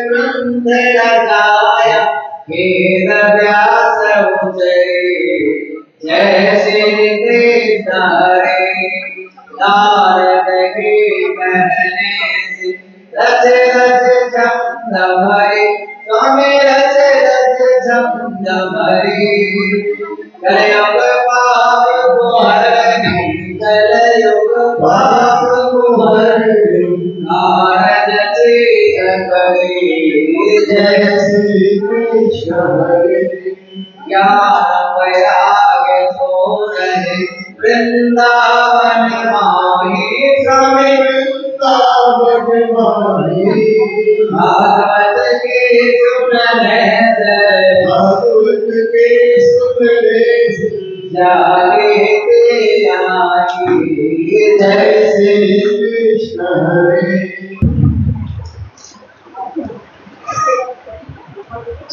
ग्रंथ रचाया वेद व्यास उचे जय श्री कृष्ण हरे नारद के कहने से रच रच छंद हरे स्वामी रच रच छंद हरे कलयुग पाप को हरने कलयुग पाप को हरने नारद चेत करे जय श्री कृष्ण हरे ज्ञान वैराग्य सो रहे वृंदावन माही स्वामी वृंदावन माही भागवत के सुन ले भागवत के सुन ले जागे ते आई जय श्री कृष्ण हरे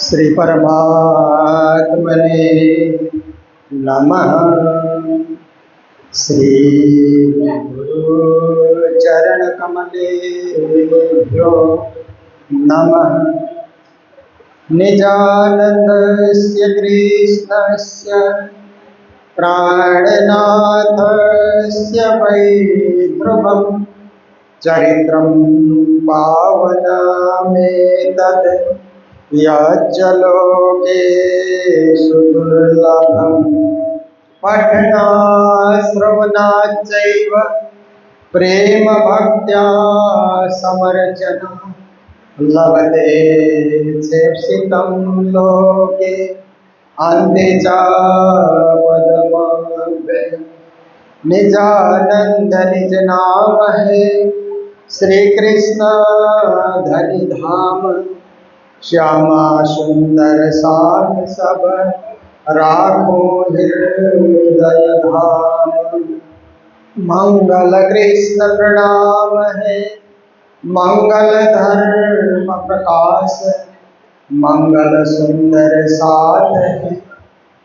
श्री परमात्मने नमः श्री गुरु चरण कमलेभ्यो नमः निजानन्दस्य कृष्णस्य प्राणनाथस्य वैध्रुवम् चरित्रं पावनमेतद् यज्जलोके सुदुर्लभम् पठनाश्रवणाच्चैव प्रेम भक्त्या समर्चनं लभते चेप्सितं लोके अन्ते च पदमव्ययम् निजानंद निज नाम है श्री कृष्ण धनि धाम श्यामा सुंदर सार सब राखो हृदय धाम मंगल कृष्ण प्रणाम है मंगल धर्म प्रकाश मंगल सुंदर साथ है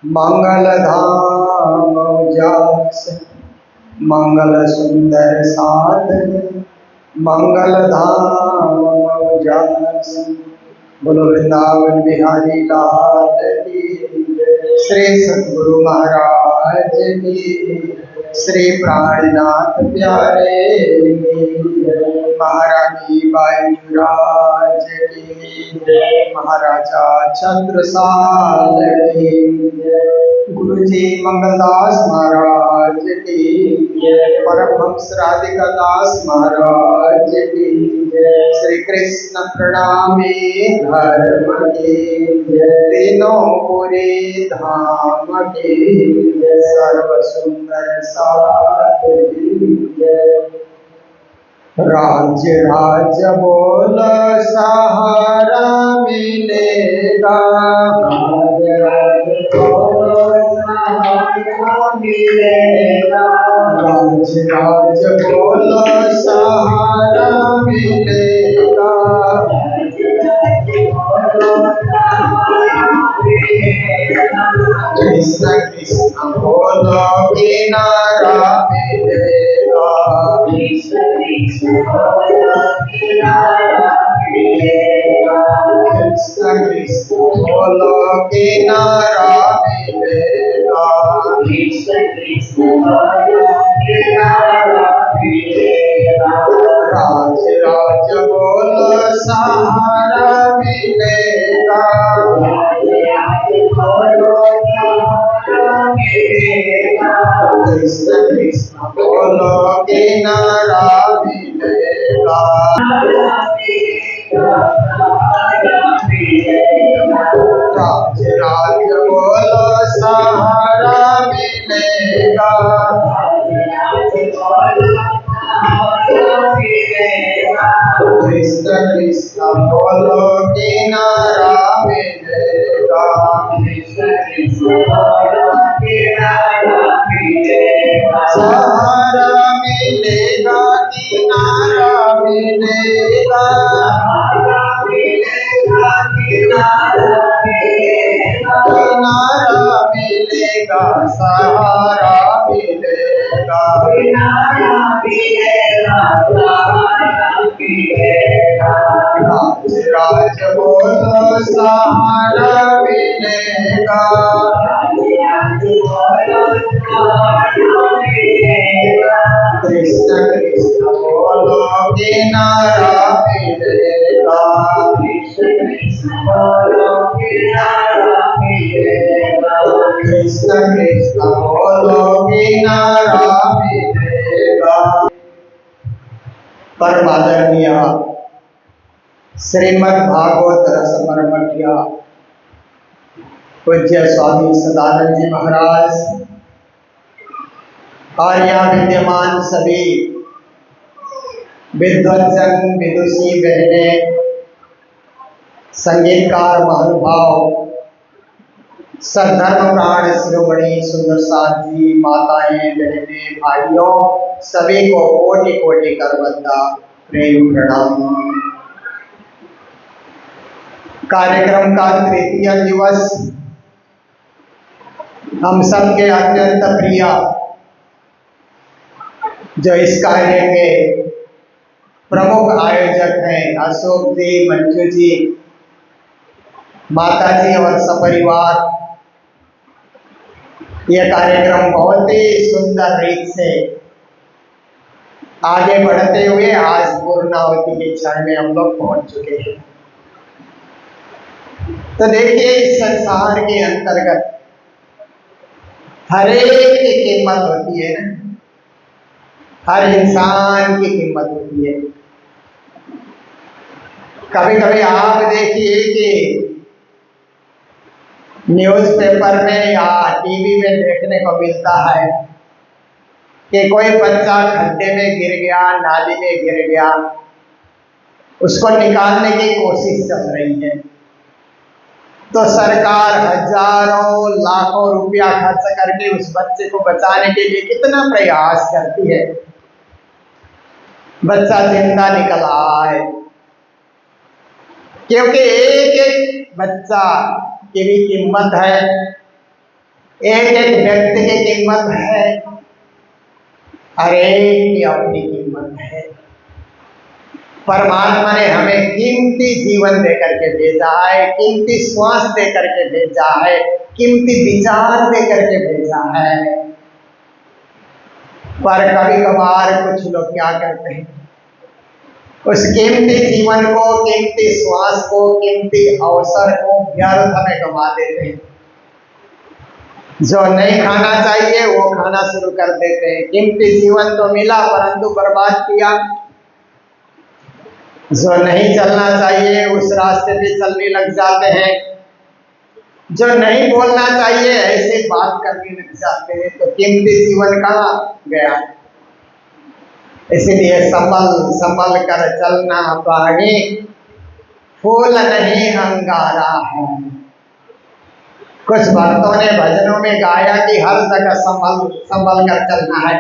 मंगल धाम जास मंगल सुंदर साथ मंगल धाम जास बोलो वृंदावन बिहारी लाल की श्री सतगुरु महाराज की श्री प्राणनाथ प्यारे महारानी बाईराज की महाराजा छत्रसाल की गुरुजी मंगलदास महाराज की परमहंस राधिका दास महाराज की श्री कृष्ण प्रणामी धर्म की तीनों पूरी धाम की सर्व सुंदर साथ राज्य राज्य बोल सहारा मिलेगा राज्य राज्य बोल सहारा मिलेगा राज्य राज्य बोल सहारा मिलेगा कृष्ण कृष्ण बोलो किनारा मिलेगा कृष्ण कृष्ण बोलो किनारा मिलेगा कृष्ण कृष्ण बोलो किनारा मिलेगा कृष्ण कृष्ण बोलो किनारा मिलेगा राज राज बोलो सहारा मिलेगा कृष्ण कृष्ण बोलो किनारा मिलेगा राज राज बोलो सहारा मिलेगा कृष्ण कृष्ण बोलो किनारा मिलेगा कृष्ण कृष्ण बोलो किनारा मिलेगा सहारा मिलेगा किनारा मिलेगा किनारा मिलेगा सहारा मिलेगा किनारा मिलेगा सहारा मिलेगा आज बोलो सहारा मिलेगा। कृष्ण कृष्ण बोलो किनारा मिलेगा। कृष्ण कृष्ण बोलो किनारा मिलेगा। कृष्ण कृष्ण बोलो किनारा मिलेगा। परम आदरणीय श्रीमद् भागवत रसमर्मठ्य पूज्य स्वामी सदानंद जी महाराज और यहाँ विद्यमान सभी विद्वज्जन विदुषी बहनें, संगीतकार महानुभाव, सद्धर्म प्राण शिरोमणि सुंदर साथ जी, माताएं बहनें भाइयों, सभी को कोटि कोटि कर वंदना प्रेम प्रणाम। कार्यक्रम का तृतीय दिवस हम सबके अत्यंत प्रिय, जो इस कार्य के प्रमुख आयोजक हैं अशोक जी, मंजू जी, माता जी और सपरिवार, यह कार्यक्रम बहुत ही सुंदर रीत से आगे बढ़ते हुए आज पूर्णावती के क्षण में हम लोग पहुंच चुके हैं। तो देखिए, इस संसार के अंतर्गत हर एक की कीमत होती है ना, हर इंसान की कीमत होती है। कभी कभी आप देखिए कि न्यूज़पेपर में या टीवी में देखने को मिलता है कि कोई बच्चा खड्डे में गिर गया, नाली में गिर गया, उसको निकालने की कोशिश चल रही है, तो सरकार हजारों लाखों रुपया खर्च करके उस बच्चे को बचाने के लिए कितना प्रयास करती है, बच्चा जिंदा निकल आए। क्योंकि एक एक बच्चा की भी कीमत है, एक एक व्यक्ति की कीमत है, हर एक की अपनी कीमत है। परमात्मा ने हमें कीमती जीवन देकर के भेजा है, कीमती श्वास देकर के भेजा है, कीमती विचार देकर के भेजा है। पर कभी कभार कुछ लोग क्या करते हैं, उस कीमती जीवन को, कीमती श्वास को, कीमती अवसर को व्यर्थ में गंवा देते हैं। जो नहीं खाना चाहिए वो खाना शुरू कर देते हैं। कीमती जीवन तो मिला परंतु बर्बाद किया। जो नहीं चलना चाहिए उस रास्ते पे चलने लग जाते हैं। जो नहीं बोलना चाहिए ऐसे बात करने लग जाते हैं। तो कीमती जीवन कहाँ गया? इसलिए संभल संभल कर चलना पानी, फूल नहीं अंगारा है। कुछ भक्तों ने भजनों में गाया कि हर जगह संभल संभल कर चलना है।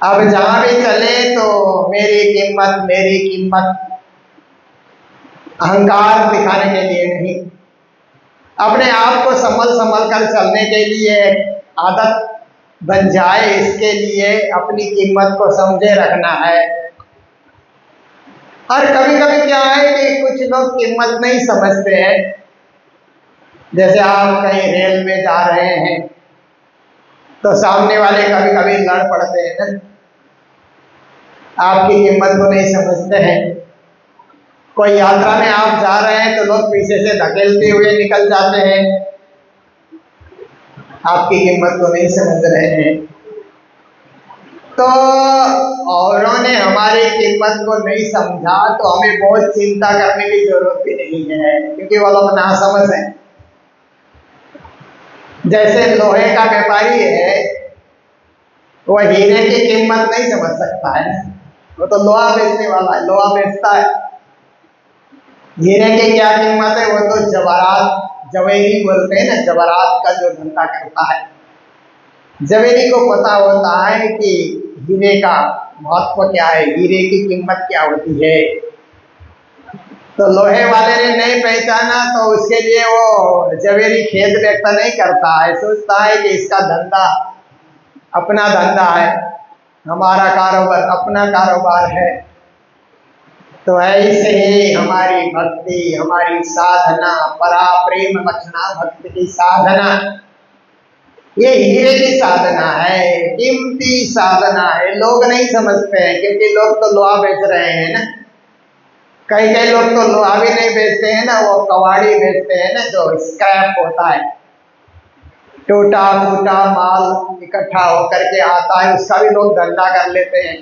अब जहां भी चले तो मेरी कीमत अहंकार दिखाने के लिए नहीं, अपने आप को संभल संभल कर चलने के लिए आदत बन जाए, इसके लिए अपनी कीमत को समझे रखना है। और कभी कभी क्या है कि कुछ लोग कीमत नहीं समझते हैं। जैसे आप कहीं रेल में जा रहे हैं तो सामने वाले कभी कभी लड़ पड़ते हैं ना, आपकी कीमत को नहीं समझते हैं। कोई यात्रा में आप जा रहे हैं तो लोग पीछे से धकेलते हुए निकल जाते हैं, आपकी कीमत को नहीं समझ रहे हैं। तो औरों ने हमारी कीमत को नहीं समझा तो हमें बहुत चिंता करने की जरूरत भी नहीं है, क्योंकि वो लोग नासमझ हैं। जैसे लोहे का व्यापारी है, वह हीरे की कीमत नहीं समझ सकता है, वो तो लोहा बेचने वाला है, लोहा बेचता है। हीरे की क्या कीमत है? वो तो जवाहरात, जवेरी बोलते हैं ना, जवाहरात का जो धंधा करता है, जवेरी को पता होता है कि हीरे का महत्व क्या है, हीरे की कीमत क्या होती है। तो लोहे वाले ने नहीं पहचाना तो उसके लिए वो जवेरी खेत व्यक्त नहीं करता है, सोचता है कि इसका धंधा अपना धंधा है, हमारा कारोबार अपना कारोबार है। तो ऐसे ही हमारी भक्ति, हमारी साधना, परा प्रेम लक्षणा भक्ति की साधना, ये हीरे की साधना है, कीमती साधना है। लोग नहीं समझते हैं, क्योंकि लोग तो लोहा बेच रहे हैं ना। कई कई लोग तो लोहा भी नहीं बेचते हैं ना, वो कबाड़ी बेचते हैं ना, जो स्क्रैप होता है, टूटा फूटा माल इकट्ठा होकर के आता है, उसका भी लोग धंधा कर लेते हैं।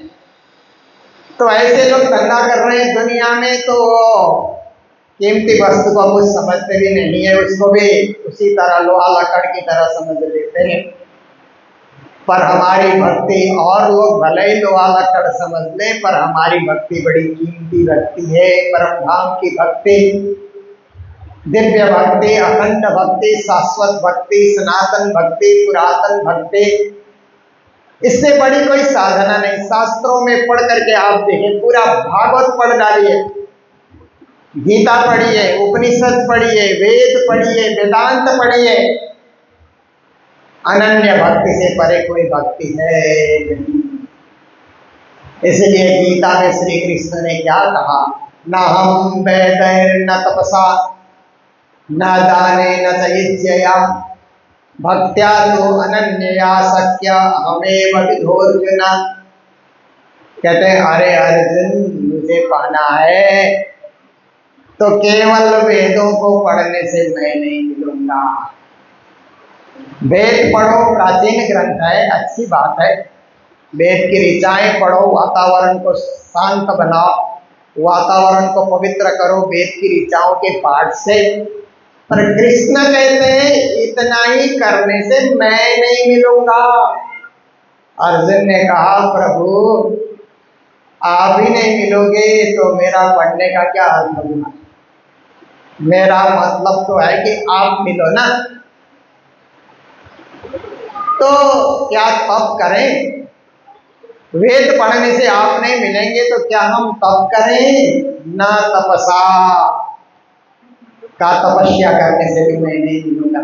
तो ऐसे लोग धंधा कर रहे हैं दुनिया में, तो कीमती वस्तु को कुछ समझते भी नहीं है, उसको भी उसी तरह लोहा लकड़ की तरह समझ लेते हैं। पर हमारी भक्ति, और लोग भले ही लोहा लकड़ समझ लें, पर हमारी भक्ति बड़ी कीमती भक्ति है। परम धाम की भक्ति, दिव्य भक्ति, अखंड भक्ति, शाश्वत भक्ति, सनातन भक्ति, पुरातन भक्ति, इससे बड़ी कोई साधना नहीं। शास्त्रों में पढ़ करके आप देखें, पूरा भागवत पढ़ डालिए, गीता पढ़िए, उपनिषद पढ़िए, वेद पढ़िए, वेदांत पढ़िए, अनन्य भक्ति से परे कोई भक्ति है नहीं। इसलिए गीता में श्री कृष्ण ने क्या कहा, न हम वेदैर न तपसा न दाने न चैज्यया भक्त्या तो अनन्या शक्य हमेव विधोर्जुन। कहते हैं अरे अर्जुन, मुझे पाना है तो केवल वेदों को पढ़ने से मैं नहीं मिलूंगा। वेद पढ़ो, प्राचीन ग्रंथ है, अच्छी बात है, वेद की ऋचाएं पढ़ो, वातावरण को शांत बनाओ, वातावरण को पवित्र करो वेद की ऋचाओं के पाठ से। पर कृष्ण कहते हैं इतना ही करने से मैं नहीं मिलूंगा। अर्जुन ने कहा प्रभु आप ही नहीं मिलोगे तो मेरा पढ़ने का क्या अर्थ होगा? मेरा मतलब तो है कि आप मिलो ना। तो क्या तप करें? वेद पढ़ने से आप नहीं मिलेंगे तो क्या हम तप करें? ना तपसा, का तपस्या करने से भी मैं नहीं मिलूंगा।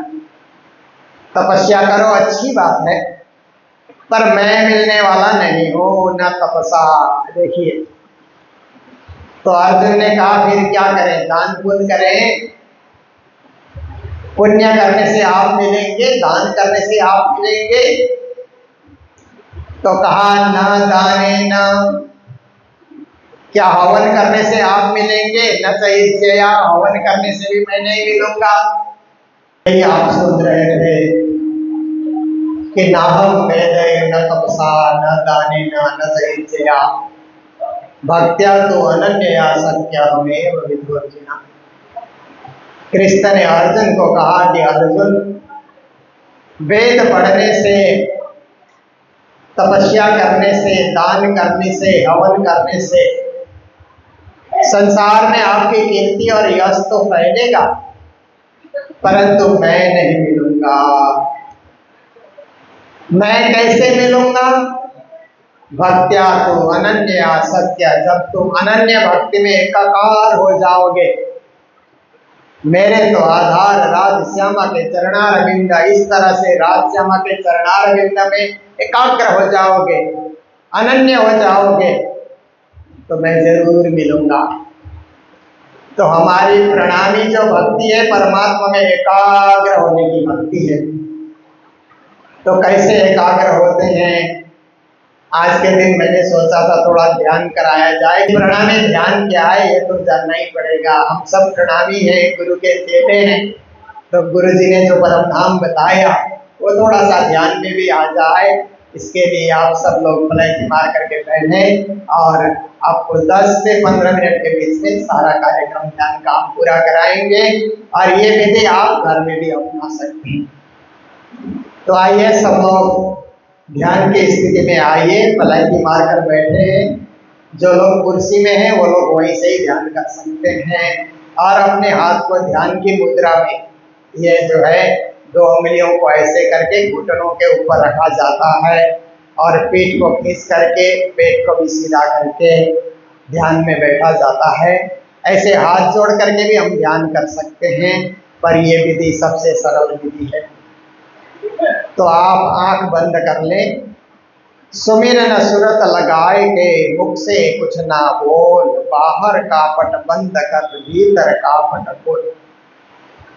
तपस्या करो अच्छी बात है, पर मैं मिलने वाला नहीं हूं, न तपसा। देखिए, तो अर्जुन ने कहा फिर क्या करें? दान पुण्य करें। पुण्य करने से आप मिलेंगे, दान करने से आप मिलेंगे। तो कहा न दाने न, क्या हवन करने से आप मिलेंगे? न चाहिए, हवन करने से भी मैं नहीं मिलूंगा। यही आप सुन रहे थे कि न हम वेद न तपसा न दाने न चाहिए भक्त्या तो अनन्या शक्य हमेव विधोर्जुन। कृष्ण ने अर्जुन को कहा कि अर्जुन, वेद पढ़ने से, तपस्या करने से, दान करने से, हवन करने से संसार में आपकी कीर्ति और यश तो फैलेगा, परंतु मैं नहीं मिलूंगा। मैं कैसे मिलूंगा? भक्त्या तो अनन्या सत्य, जब तुम अनन्य भक्ति में एकाकार हो जाओगे, मेरे तो आधार राध श्यामा के चरणारविंद, इस तरह से राध श्यामा के चरणारविंद में एकाग्र हो जाओगे, अनन्य हो जाओगे, तो मैं जरूर मिलूंगा। तो हमारी प्रणामी जो भक्ति है परमात्मा में एकाग्र होने की भक्ति है। तो कैसे एकाग्र होते हैं? आज के दिन मैंने सोचा था थोड़ा ध्यान कराया जाए। प्रणामी ध्यान क्या है ये तो जानना ही पड़ेगा। हम सब प्रणामी हैं, गुरु के चेले हैं, तो गुरु जी ने जो परम धाम बताया वो थोड़ा सा ध्यान में भी आ जाए, इसके लिए आप सब लोग फ्लैश मार करके बैठे और आपको 10 से 15 मिनट के बीच में सारा कार्यक्रम ध्यान का हम पूरा कराएंगे। और ये विधि आप घर में भी अपना सकते हैं। तो आइए सब लोग ध्यान की स्थिति में आइए, पलायती मारकर बैठे हैं। जो लोग कुर्सी में हैं वो लोग वहीं से ही ध्यान कर सकते हैं। और अपने हाथ को ध्यान की मुद्रा में, ये जो है 2 उंगलियों को ऐसे करके घुटनों के ऊपर रखा जाता है और पीठ को खींच करके पेट को भी सीधा करके ध्यान में बैठा जाता है। ऐसे हाथ जोड़ करके भी हम ध्यान कर सकते हैं, पर यह विधि सबसे सरल विधि है। तो आप आंख बंद कर लें सुमिरन सुरत लगाए के मुख से कुछ ना बोल, बाहर का पट बंद कर भीतर का पट खोल।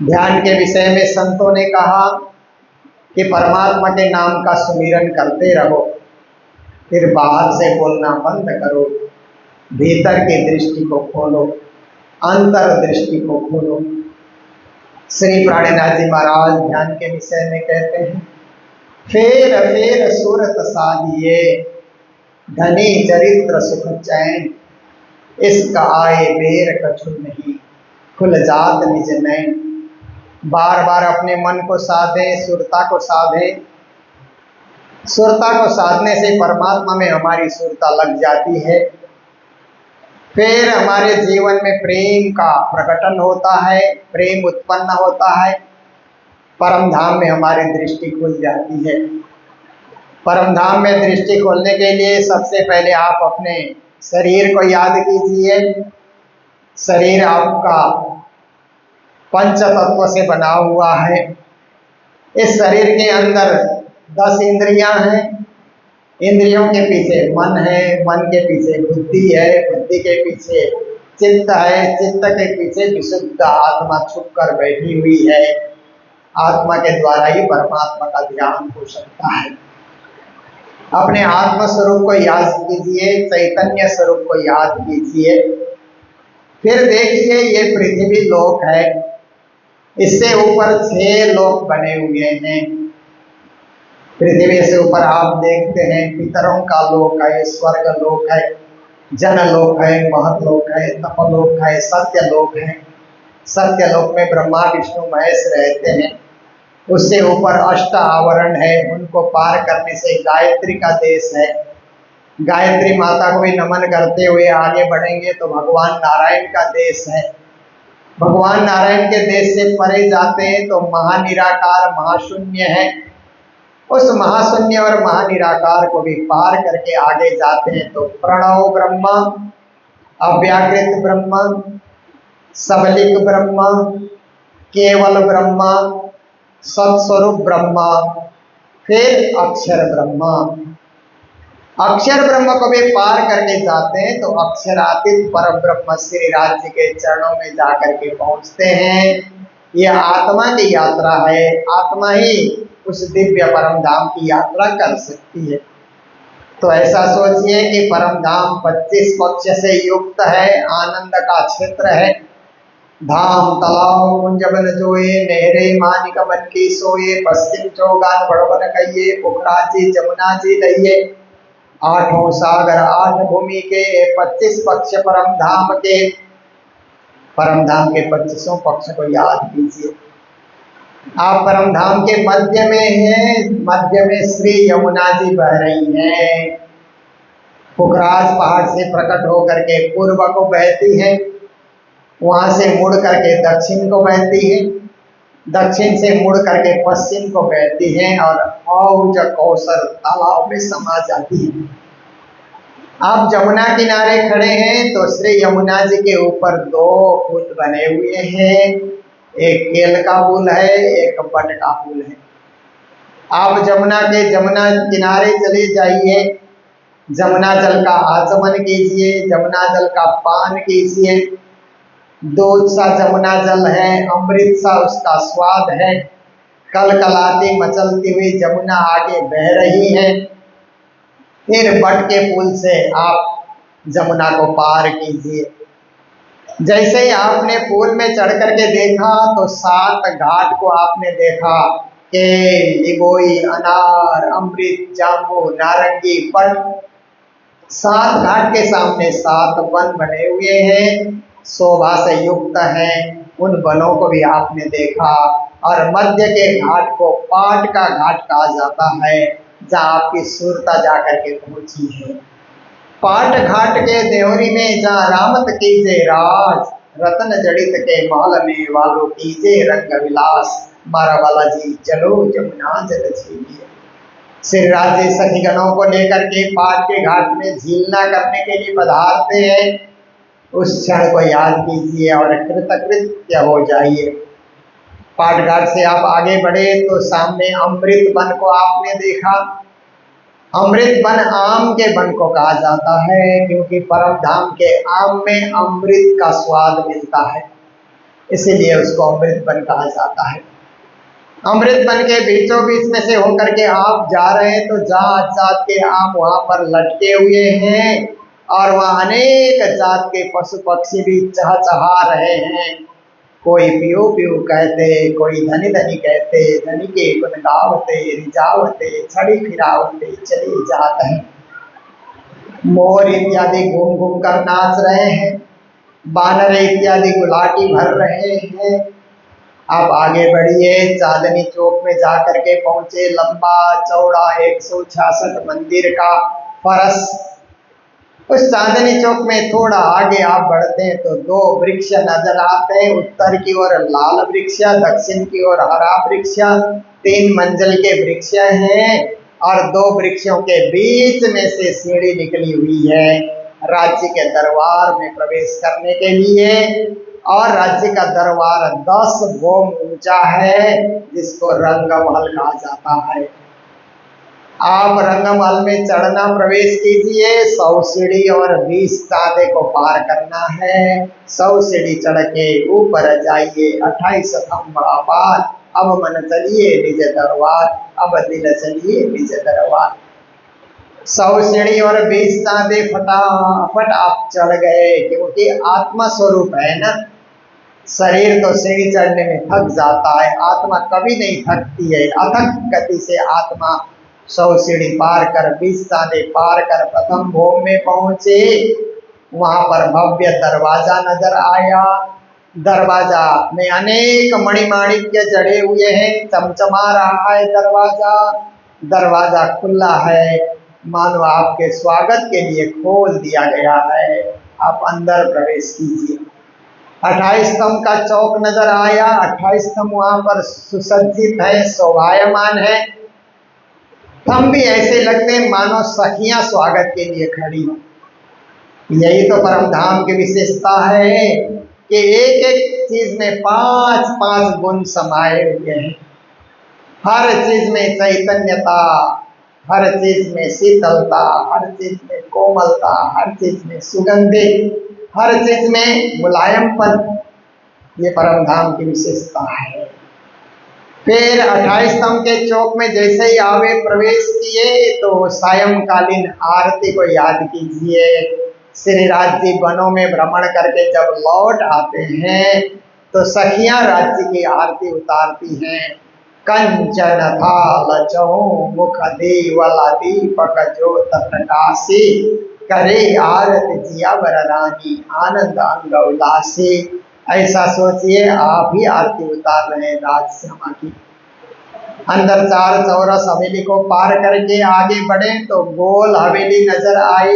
ध्यान के विषय में संतों ने कहा कि परमात्मा के नाम का सुमिरन करते रहो, फिर बाहर से बोलना बंद करो, भीतर की दृष्टि को खोलो, अंतर दृष्टि को खोलो। श्री प्राणनाथ जी महाराज ध्यान के विषय में कहते हैं, फेर फेर सूरत साधिए, धनी चरित्र सुख चैन, इसका आए बेर कछु नहीं, खुल जात निज नैन। बार बार अपने मन को साधें, सुरता को साधें। सुरता को साधने से परमात्मा में हमारी सुरता लग जाती है, फिर हमारे जीवन में प्रेम का प्रकटन होता है, प्रेम उत्पन्न होता है, परम धाम में हमारी दृष्टि खुल जाती है। परम धाम में दृष्टि खोलने के लिए सबसे पहले आप अपने शरीर को याद कीजिए। शरीर आपका पंच तत्व से बना हुआ है। इस शरीर के अंदर 10 इंद्रियां हैं। इंद्रियों के पीछे मन है, मन के पीछे बुद्धि है, बुद्धि के पीछे चित्त है, चित्त के पीछे विशुद्ध आत्मा छुप कर बैठी हुई है। आत्मा के द्वारा ही परमात्मा का ध्यान हो सकता है। अपने आत्म स्वरूप को याद कीजिए, चैतन्य स्वरूप को याद कीजिए। फिर देखिए ये पृथ्वी लोक है, इससे ऊपर 6 लोक बने हुए हैं। पृथ्वी से ऊपर आप देखते हैं पितरों का लोक है, स्वर्ग लोक है, जन लोक है, महलोक है, तपलोक है, सत्य लोक है। सत्य लोक में ब्रह्मा विष्णु महेश रहते हैं। उससे ऊपर 8 आवरण है, उनको पार करने से गायत्री का देश है। गायत्री माता को भी नमन करते हुए आगे बढ़ेंगे तो भगवान नारायण का देश है। भगवान नारायण के देश से परे जाते हैं तो महानिराकार महाशून्य है। उस महाशून्य और महानिराकार को भी पार करके आगे जाते हैं तो प्रणव ब्रह्म, अव्याकृत ब्रह्म, सबलिक ब्रह्म, केवल ब्रह्म, सत्स्वरूप ब्रह्म, फिर अक्षर ब्रह्म। अक्षर ब्रह्म को भी पार करके जाते हैं तो अक्षरातीत परम ब्रह्म श्री राज्य के चरणों में जाकर के पहुंचते हैं। यह आत्मा की यात्रा है। आत्मा ही उस दिव्य परम धाम की यात्रा कर सकती है। तो ऐसा सोचिए कि परम धाम 25 पक्ष से युक्त है, आनंद का क्षेत्र है। धाम तालाब कुंज बन जोए, नहरे मानिक मन की सोए, पश्चिम चौगान बड़वन कहिए, पोखरा जी जमुना जी लइए। 8 सागर 8 भूमि के 25 पक्ष परम धाम के। परम धाम के 25 पक्ष को याद कीजिए। आप परम धाम के मध्य में हैं, मध्य में श्री यमुना जी बह रही हैं। पुखराज पहाड़ से प्रकट होकर के पूर्व को बहती है, वहां से मुड़ करके दक्षिण को बहती है, दक्षिण से मुड़ करके पश्चिम को बहती है और औज कौसर तालाब में समा जाती है। आप जमुना किनारे खड़े हैं तो श्री यमुना जी के ऊपर 2 पुल बने हुए हैं। एक केल का पुल है, एक बट का पुल है। आप जमुना किनारे चले जाइए, जमुना जल का आचमन कीजिए, जमुना जल का पान कीजिए। दूध सा जमुना जल है, अमृत सा उसका स्वाद है। कलकलाती मचलती हुई जमुना आगे बह रही है। फिर बट के पुल से आप जमुना को पार कीजिए। जैसे ही आपने पुल में चढ़ करके देखा तो 7 घाट को आपने देखा, केल, लिबोई, अनार, अमृत, जाम्बू, नारंगी, बट। 7 घाट के सामने 7 वन बने हुए हैं, शोभा से युक्त हैं। उन वनों को भी आपने देखा और मध्य के घाट को पाट का घाट कहा जाता है, जहाँ आपकी सुरता जाकर के पहुंची है। पाट घाट के देवरी में जहाँ रामत कीजे राज, रतन जड़ित के महल में वालों कीजे रंग विलास, मारा वाला जी चलो जमुना जल झीलिए। श्री राज्य सखी गणों को लेकर के पाट के घाट में झीलना करने के लिए पधारते हैं। उस क्षण को याद कीजिए और कृतकृत्य हो जाइए। पाट घाट से आप आगे बढ़े तो सामने अमृत वन को आपने देखा। अमृत वन आम के वन को कहा जाता है, क्योंकि परम धाम के आम में अमृत का स्वाद मिलता है, इसीलिए उसको अमृत वन कहा जाता है। अमृत वन के बीचों बीच में से होकर के आप जा रहे हैं तो जात जात के आम वहां पर लटके हुए हैं, और वहां अनेक जात के पशु पक्षी भी चहचहा रहे हैं। कोई पियो पियो कहते, कोई धनी धनी कहते, धनी के गुण गावते रिजावते छड़ी फिरावते चले जाते हैं। मोर इत्यादि घूम घूम कर नाच रहे हैं, बानर इत्यादि गुलाटी भर रहे हैं। आप आगे बढ़िए, चांदनी चौक में जाकर के पहुंचे। लंबा चौड़ा 166 मंदिर का फरस। उस चांदनी चौक में थोड़ा आगे आप बढ़ते हैं तो 2 वृक्ष नजर आते हैं। उत्तर की ओर लाल वृक्ष, दक्षिण की ओर हरा वृक्ष। 3 मंजिल के वृक्ष हैं, और 2 वृक्षों के बीच में से सीढ़ी निकली हुई है राज्य के दरबार में प्रवेश करने के लिए। और राज्य का दरबार 10 भोम ऊंचा है, जिसको रंगमहल कहा जाता है। आप रंगमहल में चढ़ना प्रवेश कीजिए। 100 सीढ़ी और 20 तादे को पार करना है। 100 सीढ़ी चढ़ के ऊपर जाइए, 28 खंबा पार। अब मन चलिए निज दरबार, अब दिल चलिए निज दरबार। 100 सीढ़ी और 20 तादे फटाफट आप चढ़ गए, क्योंकि आत्मा स्वरूप है ना। शरीर तो सीढ़ी चढ़ने में थक जाता है, आत्मा कभी नहीं थकती है। अथक गति से आत्मा 100 सीढ़ी पार कर 20 तादे पार कर प्रथम भोम में पहुंचे। वहां पर भव्य दरवाजा नजर आया। दरवाजा में अनेक मणिमाणिक्य जड़े हुए हैं, चमचमा रहा है दरवाजा। दरवाजा खुला है, मानो आपके स्वागत के लिए खोल दिया गया है। आप अंदर प्रवेश कीजिए। 28 स्तंभ का चौक नजर आया। 28 स्तंभ वहां पर सुसज्जित है, शोभायमान है। स्तंभ भी ऐसे लगते हैं मानो सखियां स्वागत के लिए खड़ी हो। यही तो परम धाम की विशेषता है कि एक एक चीज में 5-5 गुण समाये हुए हैं। हर चीज में चैतन्यता, हर चीज में शीतलता, हर चीज में कोमलता, हर चीज में सुगंधि, हर चीज में मुलायमपन। ये परम धाम की विशेषता है। फिर 28 स्तंभ के चौक में जैसे ही आवे प्रवेश किए तो सायंकालीन आरती को याद कीजिए। श्री राज जी वनों में भ्रमण करके जब लौट आते हैं तो सखियां राज्य की आरती उतारती हैं। कंचन थाल चहु मुख देवला दीपक ज्योत प्रकाशी, करे आरती जिया वररानी आनंद अंग उल्लासी। ऐसा सोचिए आप ही आरती उतार रहे हैं राज श्यामा की। अंदर 4 चौरस हवेली को पार करके आगे बढ़े तो गोल हवेली नजर आई।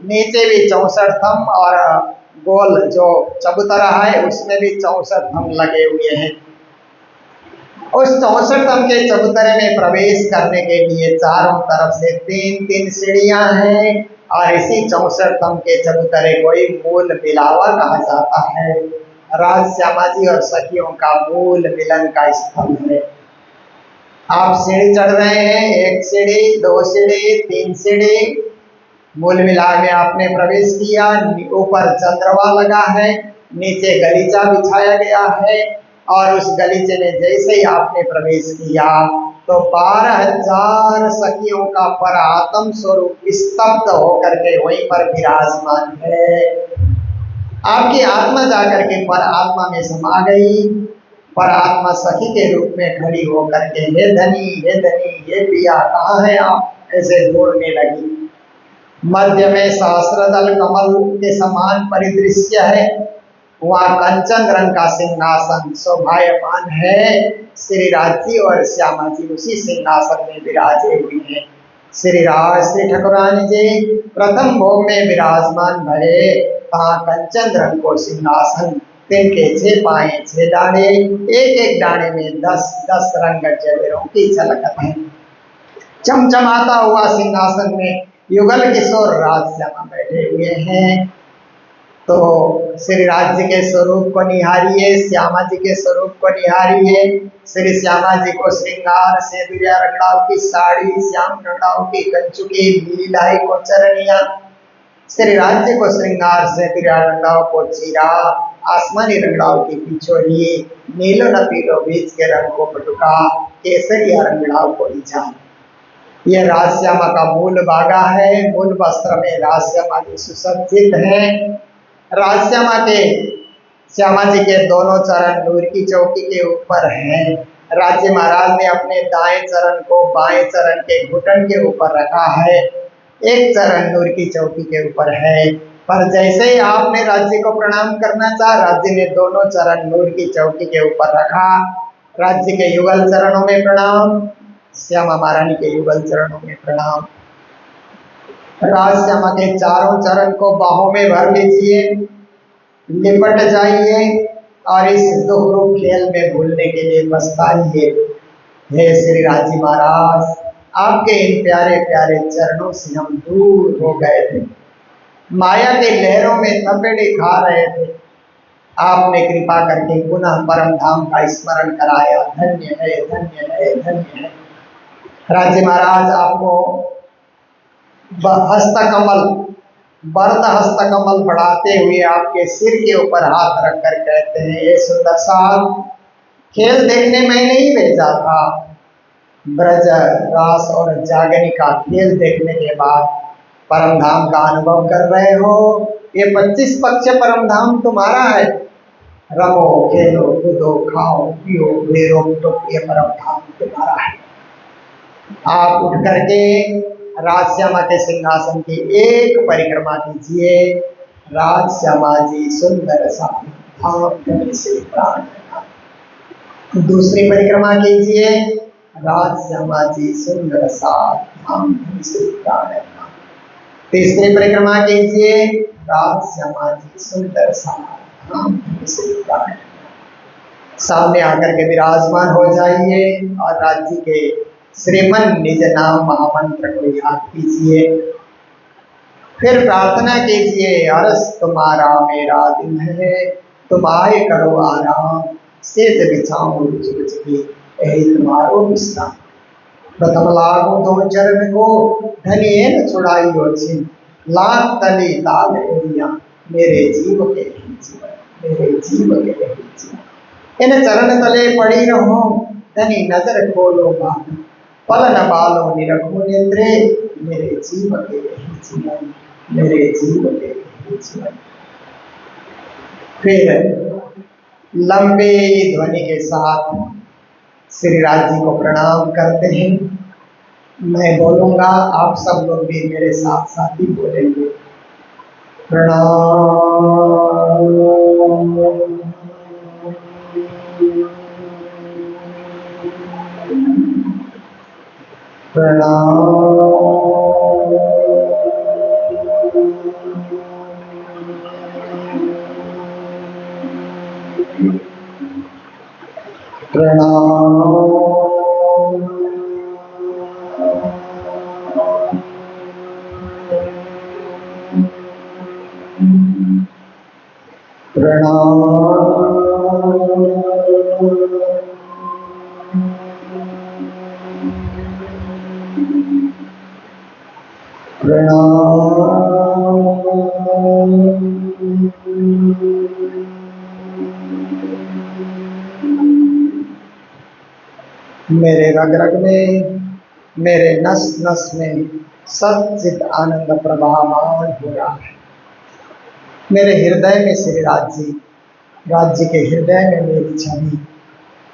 नीचे भी 64 थंब और गोल जो चबूतरा है उसमें भी 64 थंब लगे हुए हैं। उस 64 थंब के चबूतरे में प्रवेश करने के लिए चारों तरफ से 3-3 सीढ़ियां हैं, और इसी 64 थंब के चबूतरे को ही मूल मिलावा कहा जाता है। राज श्यामा जी और सखियों का मूल मिलन का स्थल है। आप सीढ़ी चढ़ रहे हैं, 1 सीढ़ी 2 सीढ़ी 3 सीढ़ी, मूल मिलाव में आपने प्रवेश किया। ऊपर चंद्रमा लगा है, नीचे गलीचा बिछाया गया है, और उस गलीचे में जैसे ही आपने प्रवेश किया तो 12,000 सखियों का परात्म स्वरूप स्तब्ध होकर के वहीं पर विराजमान है। आपकी आत्मा जाकर के पर आत्मा में समा गई। पर आत्मा सखी के रूप में खड़ी होकर के हे धनी हे धनी हे पिया कहाँ है आप, ऐसे जोड़ने लगी। मध्य में सहस्त्रदल कमल के समान परिदृश्य है। वहाँ कंचन रंग का सिंहासन शोभायमान है। श्री राज जी और श्यामा जी उसी सिंहासन में विराजे हुए हैं। श्री राज श्री ठाकुरानी जी प्रथम भोग में विराजमान भरे। कहाँ कंचन रंग को सिंहासन, तिनके 6 पाए 6 दाने, एक एक दाने में 10-10 रंग जवेरों की झलक है। चमचमाता हुआ सिंहासन में युगल किशोर राज श्यामा बैठे हुए हैं। तो श्री राज्य के स्वरूप को निहारिए, श्यामा जी के स्वरूप को निहारिए। श्री श्यामा जी को श्रृंगार से दुर्या रंगड़ाव की साड़ी, श्याम रंगड़ाव की कंचुकी, लीलाई को चरनिया। श्री राज्य को श्रृंगार से दुर्या रंगड़ाव को चीरा, आसमानी रंगड़ाव की पिछोरी, नीलो न पीलो बीच के रंग को पटुका, केसरिया रंगड़ाव को इछा। यह राजश्यामा का मूल बागा है। मूल वस्त्र में राजश्यामा जी सुसज्जित है। राजश्यामा के श्यामा जी के दोनों चरण नूर की चौकी के ऊपर हैं। राज्य महाराज ने अपने दाएं चरण को बाएं चरण के घुटन के ऊपर रखा है। एक चरण नूर की चौकी के ऊपर है। पर जैसे ही आपने राज्य को प्रणाम करना चाहा, राज्य ने दोनों चरण नूर की चौकी के ऊपर रखा। राज्य के युगल चरणों में प्रणाम, श्यामा महारानी के युगल चरणों में प्रणाम। राजश्यामा के चारों चरण को बाहों में भर लीजिए, लिपट जाइए और इस दुख रूप खेल में भूलने के लिए पछताइए। हे श्री राज्य महाराज, आपके इन प्यारे प्यारे चरणों से हम दूर हो गए थे, माया के लहरों में थपेड़े खा रहे थे। आपने कृपा करके पुनः परम धाम का स्मरण कराया। धन्य है, धन्य है, धन्य है। राज्य महाराज आपको हस्तकमल, वरद हस्तकमल बढ़ाते हुए आपके सिर के ऊपर हाथ रखकर कहते हैं, ये सुंदर साहब, खेल देखने में नहीं भेजा था। ब्रज रास और जागनी का खेल देखने के बाद परम धाम का अनुभव कर रहे हो। ये 25 पक्ष परम धाम तुम्हारा है। रमो खेलो कूदो खाओ पियो बेरोक टोक, ये परम धाम तुम्हारा है। आप उठ करके राजश्यामा के सिंहासन की एक परिक्रमा कीजिए। राजश्यामा जी सुंदर सा धाम से प्राण। दूसरी परिक्रमा कीजिए। राजश्यामा जी सुंदर सा धाम से प्राण। तीसरी परिक्रमा कीजिए। राजश्यामा जी सुंदर सा धाम से प्राण। सामने आकर के विराजमान हो जाइए और राज्य के श्रीमन निज नाम महामंत्र को याद कीजिए। फिर प्रार्थना कीजिए, अरस तुम्हारा मेरा दिन है, तुम आए करो आराम, सेज बिछाओ रुच रुच की, यही तुम्हारो विश्राम। प्रथम लागो दो चरण को, धनिये न छुड़ाई हो छिन, लाख तली लाल एरिया, मेरे जीव के जीवन, मेरे जीव के जीवन। इन चरण तले पड़ी रहो, धनी नजर खोलो बात, पल न बालो निरखो नेत्रे, मेरे जीव के जीवन, मेरे जीव के जीवन। फिर लंबे ध्वनि के साथ श्री राज्य को प्रणाम करते हैं। मैं बोलूंगा, आप सब लोग भी मेरे साथ साथ ही बोलेंगे। प्रणाम प्रणाम प्रणाम प्रणाम मेरे रग रग में, मेरे नस नस में सच्चित आनंद प्रवाहमान हो रहा है। मेरे हृदय में श्री राज्य, राज्य के हृदय में मेरी छवि,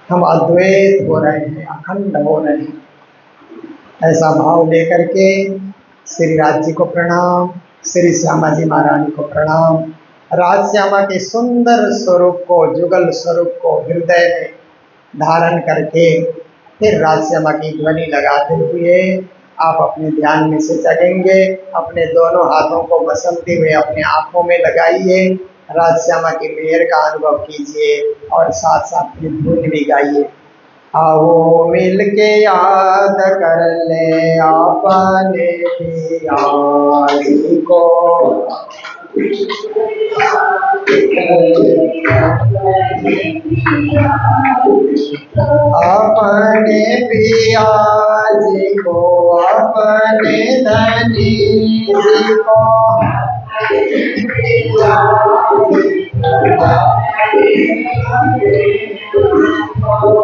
हम अद्वैत हो रहे हैं, अखंड हो रहे हैं। ऐसा भाव लेकर के श्री राज्य को प्रणाम, श्री श्यामा जी महारानी को प्रणाम। राजश्यामा के सुंदर स्वरूप को, जुगल स्वरूप को हृदय में धारण करके फिर राजश्यामा की ध्वनि लगाते हुए आप अपने ध्यान में से जगेंगे। अपने दोनों हाथों को मसलते हुए अपने आंखों में लगाइए, राजश्यामा की मेहर का अनुभव कीजिए और साथ साथ में धुन भी गाइए। आओ मिल के याद कर ले आपने प्यारी को, अपने पिया जी को अपने धनी जी को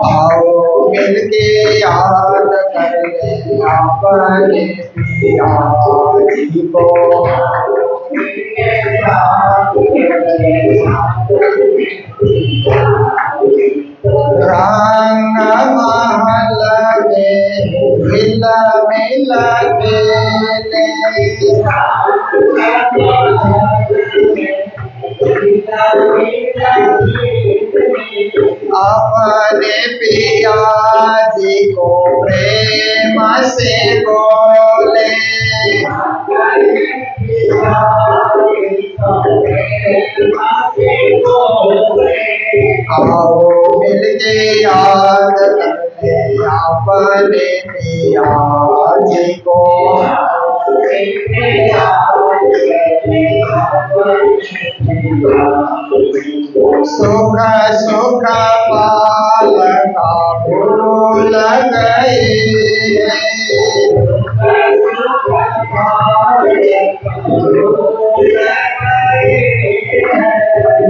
आओ मिलके याद कर ले अपने पिया जी को। रंग महल में मिल मिल मेले अपने पिया जी को प्रेम से बोले। आओ मिलके याद करते अपने पिया जी को। सुख सुख पालका भूल गए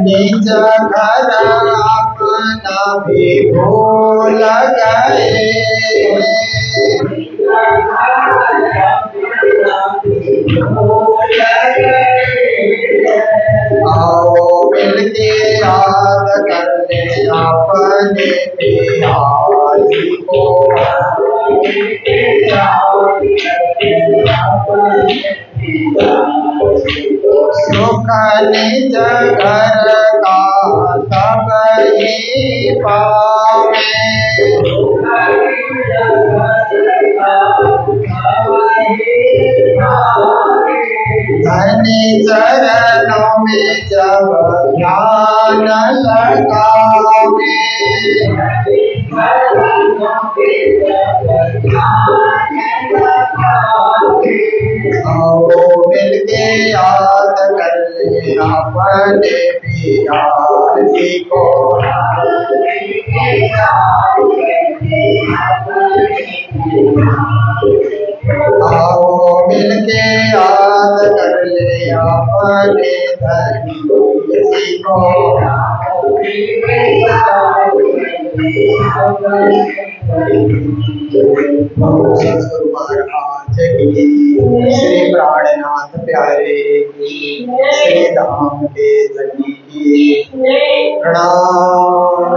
निज घर अपना भी भूल गए। आओ मिलके याद कर ले अपने पिया जी को। सुख निज घर का सब ही पावे। धनी चरणों में जब ध्यान लगावे। आओ मिलके याद कर ले अपने पिया जी को। आओ मिलके याद कर ले अपने धनी जी को। सतगुरु महाराज की श्री प्राणनाथ प्यारे की श्री धाम के धनी की प्रणाम।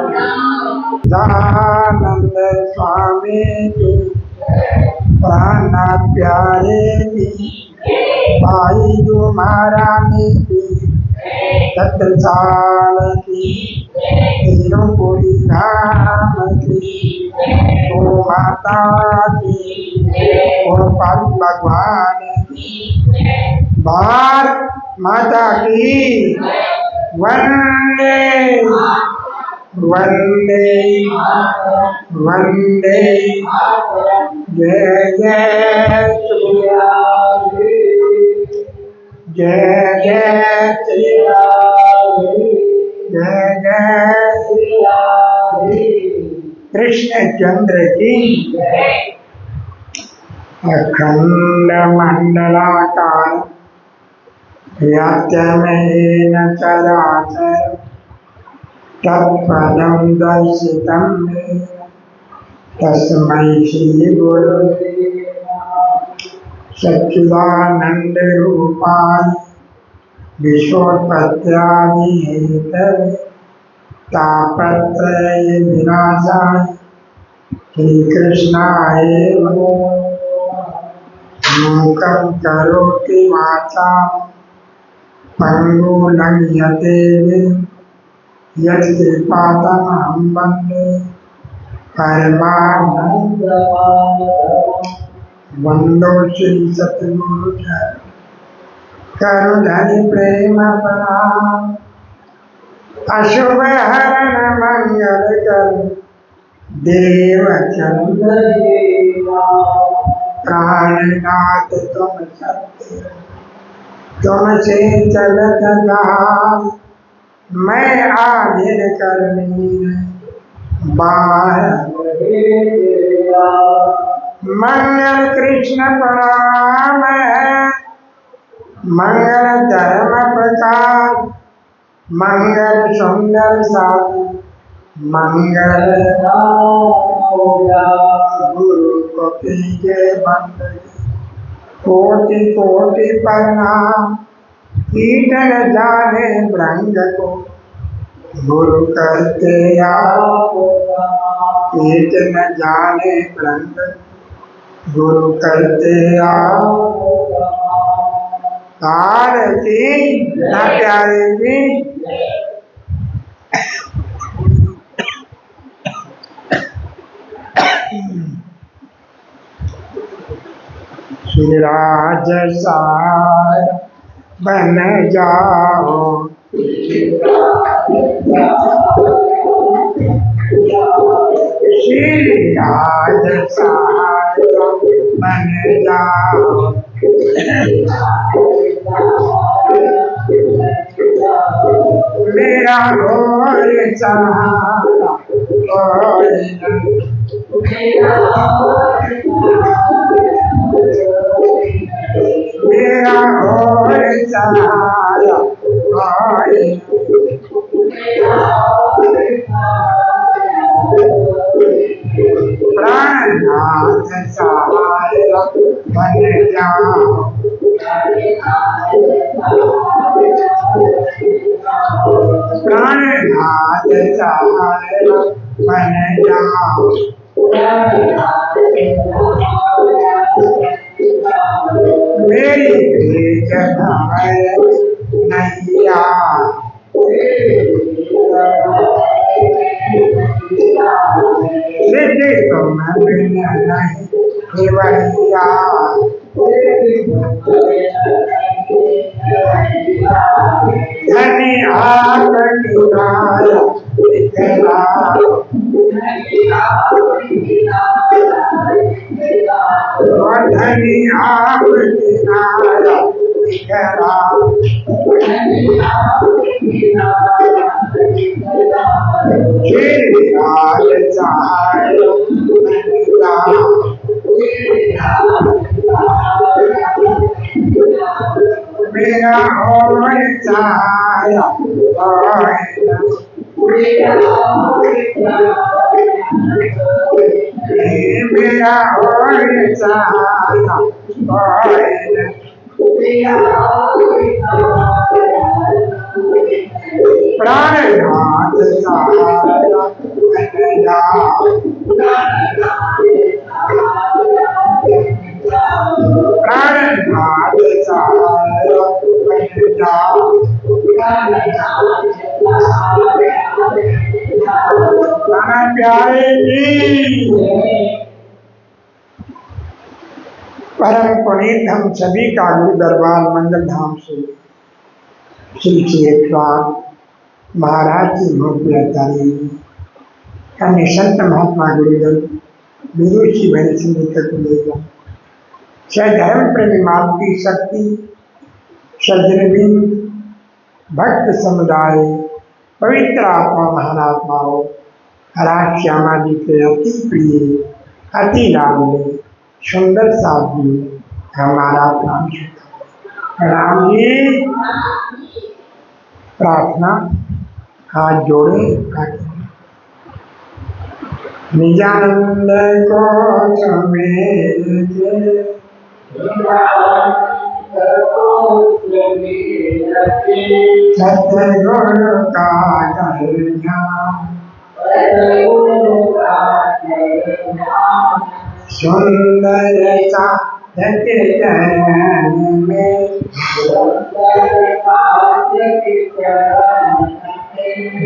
दानंद स्वामी की प्राण प्यारे की भाई जो महारानी की तत्साल की तिरुपुरी धाम की ओ माता की ओ पाल भगवान की भारत माता की वंदे वंदे वंदे जय जय श्री राम जय जय श्री राम जय जय श्री राम कृष्णचंद्र की अखंड मंडलाकार व्याप्तमेन चराचर तत्पदं दर्शितं येन तस्मै श्री गुरुदेवाय सच्चिदानन्दरूपाय विश्वोत्पत्त्यादिहेतवे तापत्रय विनाशाय श्रीकृष्णाय नमः। मूकं करोति वाचां पङ्गुं लङ्घयते यत्कृपातमहं वन्दे परमानन्दमाधवं। वन्दो श्री सद्गुरु करुधरि प्रेम प्रणाम। अशुभ हरण मंगल कर देव चंद्र प्राणनाथ तुम सत्य तुमसे चलत जाय मैं आधेर करनी बाहर। मंगल कृष्ण प्रणाम है, मंगल धर्म प्रचार, मंगल सुंदर साधु, मंगल गुरु को कीजे वंदन, कोटि कोटि प्रणाम। कीर्तन जाने भृंग को गुरु करते आप, कीर्तन जाने भृंग गुरु करते आप। आरती ना प्यारे जी। शिराज सार बन जाओ, शिराज सार बन जाओ, मेरा और सहारा कोई नहीं, मेरा और सहारा कोई प्राणनाथ सहारा बन जाओ, प्राणनाथ सहारा बन जाओ। मेरी जगह नैया, सिद्धि तुम बिन नहीं निवैया, धनी आप किनारा दिखला, धनी आप किनारा दिखला, शिराज सार मेरा और सहारा मेरा और सहारा प्राणनाथ सहारा बन जाओ, प्राणनाथ सहारा बन जाओ। प्यारे जी, परम पुनीत हम सभी का गुरु दरबार मंगल धाम से श्री क्षेत्र महाराज की भव्यतारी अन्य संत महात्मा गुरुजन गुरु की भरी सिंह धर्म प्रेमी मातृ शक्ति सज्जनबिंद भक्त समुदाय पवित्र आत्मा महानात्माओं राज श्यामा जी के अति प्रिय अति लाडले सुंदर साथ जी हमारा प्रणाम जी। प्रार्थना हाथ जोड़े निजानंद को सतगुरु का सुंदर साधक चरण में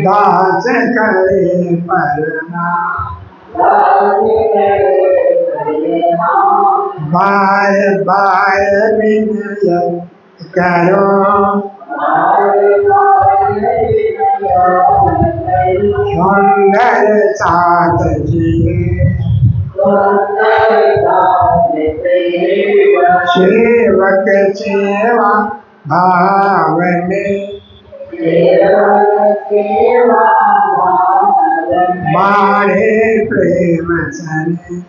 दास करे प्रणाम, बार बार विनय करो, सुंदर साथ जी सेवक सेवा भाव में बाढ़े प्रेम सने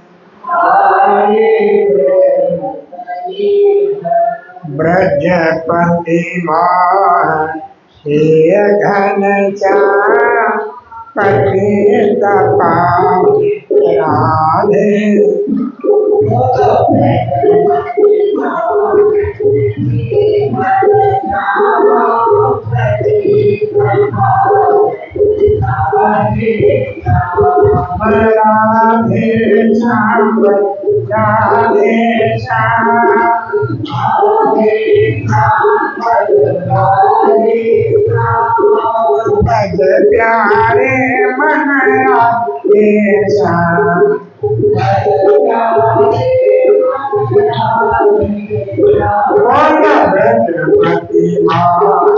ब्रजपति घन पति तपा राधे राधे श्याम राधे भज प्यारे मन राधे श्याम ब्रजपति घन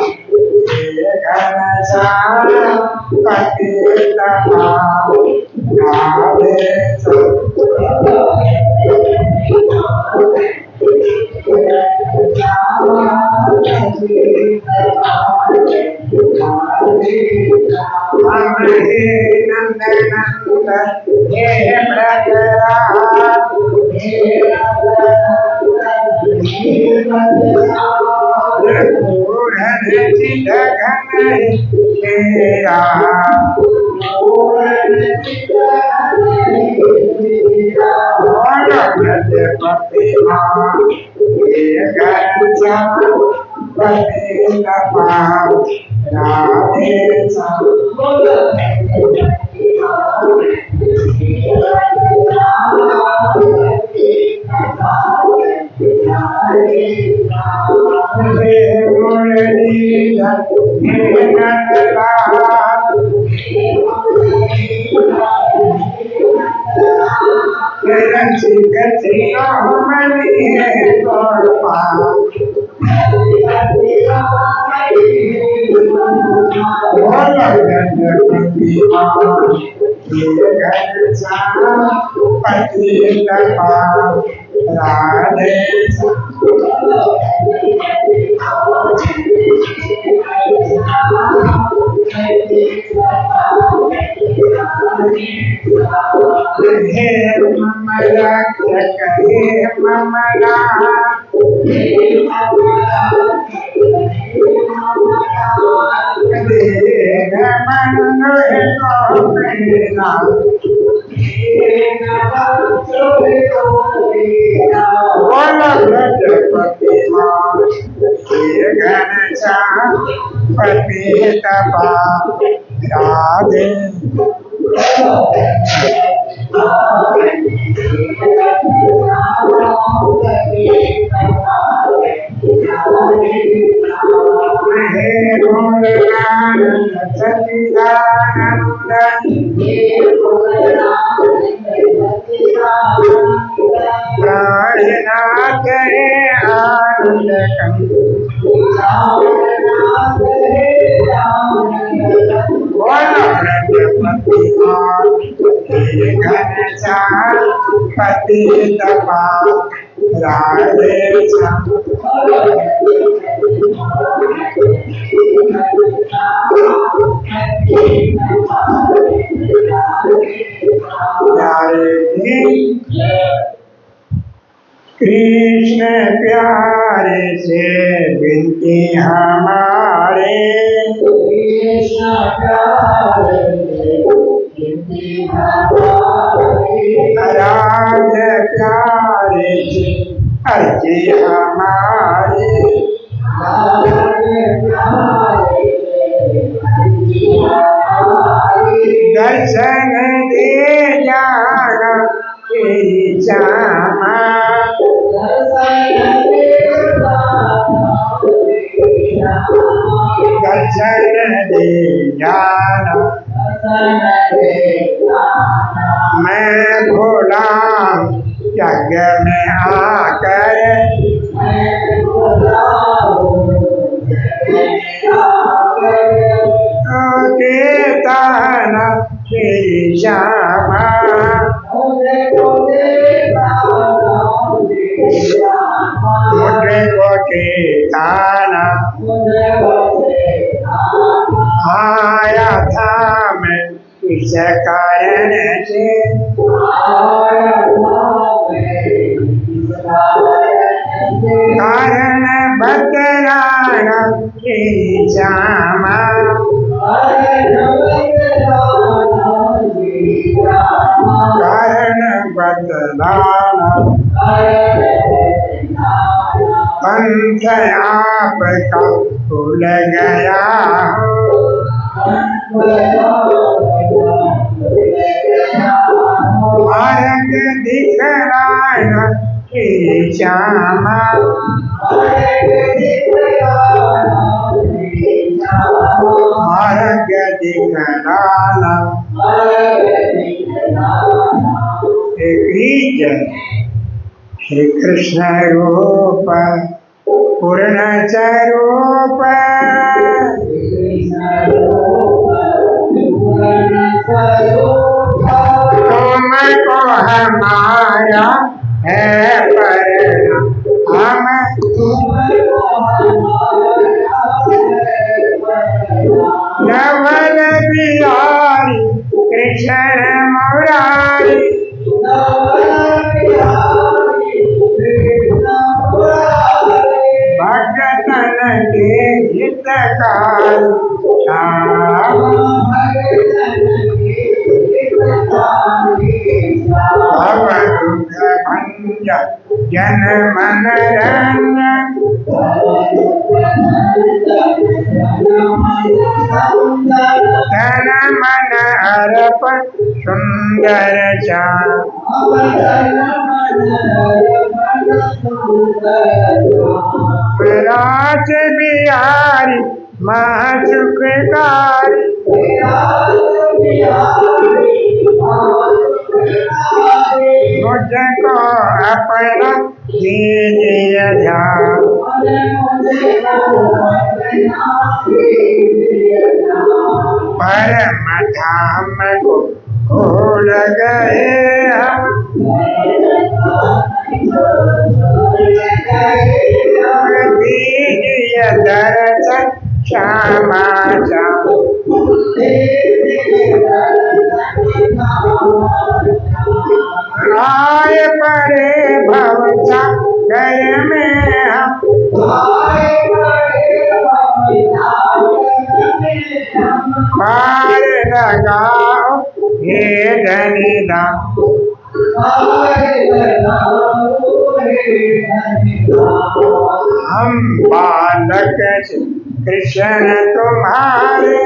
पति तपा राधे नंद नंद हे कृष्ण प्यारे से बिनती हमारे राज प्यारे से अर्जी हमारी दर्शन दे जाना तेरी श्यामा दर्शन दे जाना मैं भोला यज्ञ में आकर देता न तेरी श्यामा मुझको ठिकाना आया था मैं इस कारण से कारण बतलाना तेरी श्यामा कारण बतलाना पंथ आपका भूल गया मार्ग दिखलाना तेरी श्यामा मार्ग दिखलाना श्री कृष्ण रूप पूर्ण स्वरूप तुमको हमारा है परिणाम नवल बिहारी कृष्ण मुरारी भगतन के हितकारी भवदुख भंजन जन मन रंजन तन मन अर्पण सुंदर चाँद राज बिहारी महासुखकारी मुझको अपना दीजिए ध्यान परम धाम को भूल गए हम दीजिए दर्शन श्यामा आए पड़े भवसा घर में हम पार लगाओ हे धनीदा हम बालक कृष्ण तुम्हारे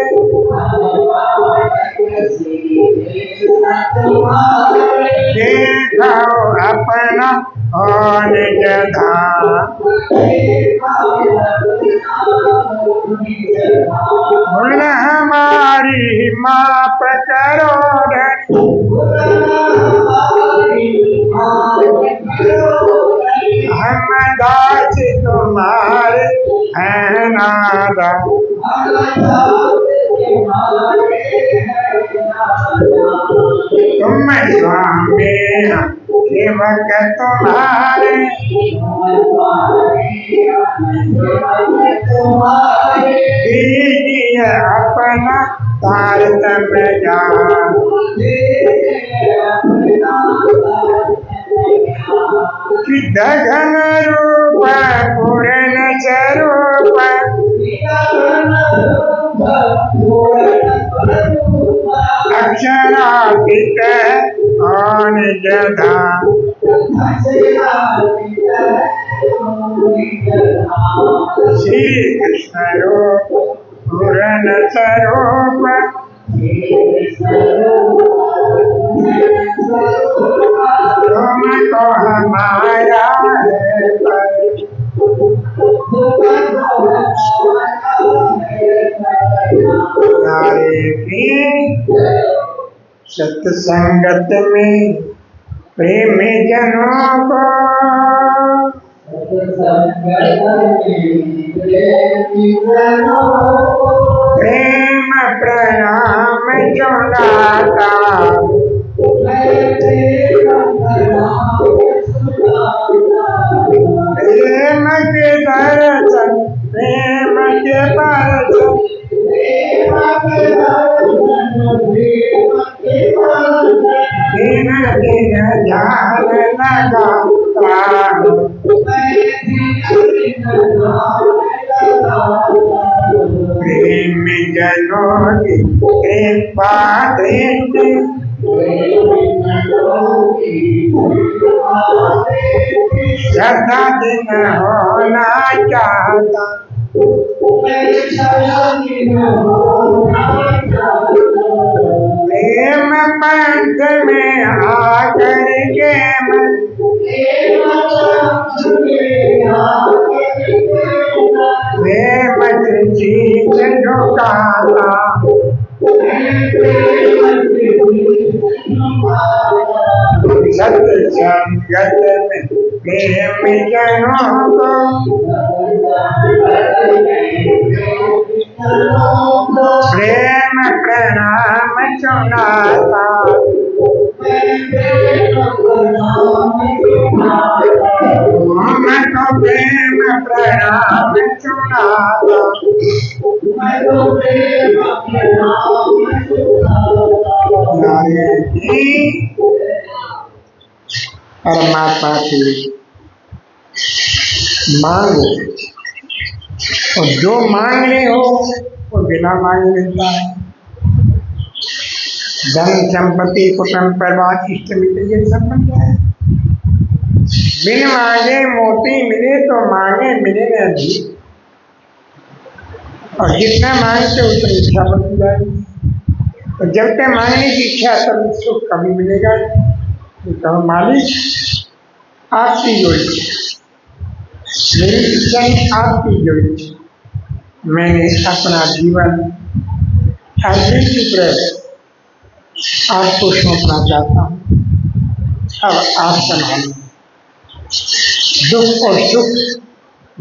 देखो अपना और जधा भूल हमारी माप करो हम दास तुम्हारे हैं नादा तुम स्वामी सेवक तुम्हारे दीजिए अपना तारतम्य ज्ञान सिद्ध घन रूप पूर्ण स्वरूप अक्षरातीत और जधा श्री कृष्ण रूप पूर्ण स्वरूप तुमको हमारा है नारे की सत्संगत में प्रेमी जनों को प्रेम प्रणाम चुनाता लगाता हूँ। प्रेम जनों की कृपा दृष्टि सदा दिन होना चाहता। प्रेम पंथ में आकर के मैं प्रेम चीज झुकाता। सत्संगत में प्रेम जनों को प्रेम प्रणाम सुनाता। मैं तो प्रेम प्रणाम सुनाता। नारे की परमात्मा की मांगो और जो मांग रहे हो वो बिना मांगे मिलता है। धन संपत्ति कुटुंब परिवार इष्ट मित्र ये सब मिल जाए। बिन मांगे मोती मिले तो मांगे मिले न अधिक। और जितना मांगते उतनी इच्छा बढ़ती जाएगी। तो जब तक मांगने की इच्छा तब सुख कभी मिलेगा। तो कहो मालिक आपकी जो इच्छा, मेरी इच्छा ही आपकी जो इच्छा। मैंने अपना जीवन अर्जित की तरह आपको सौंपना चाहता हूँ। अब आप संभालिए। दुख और सुख,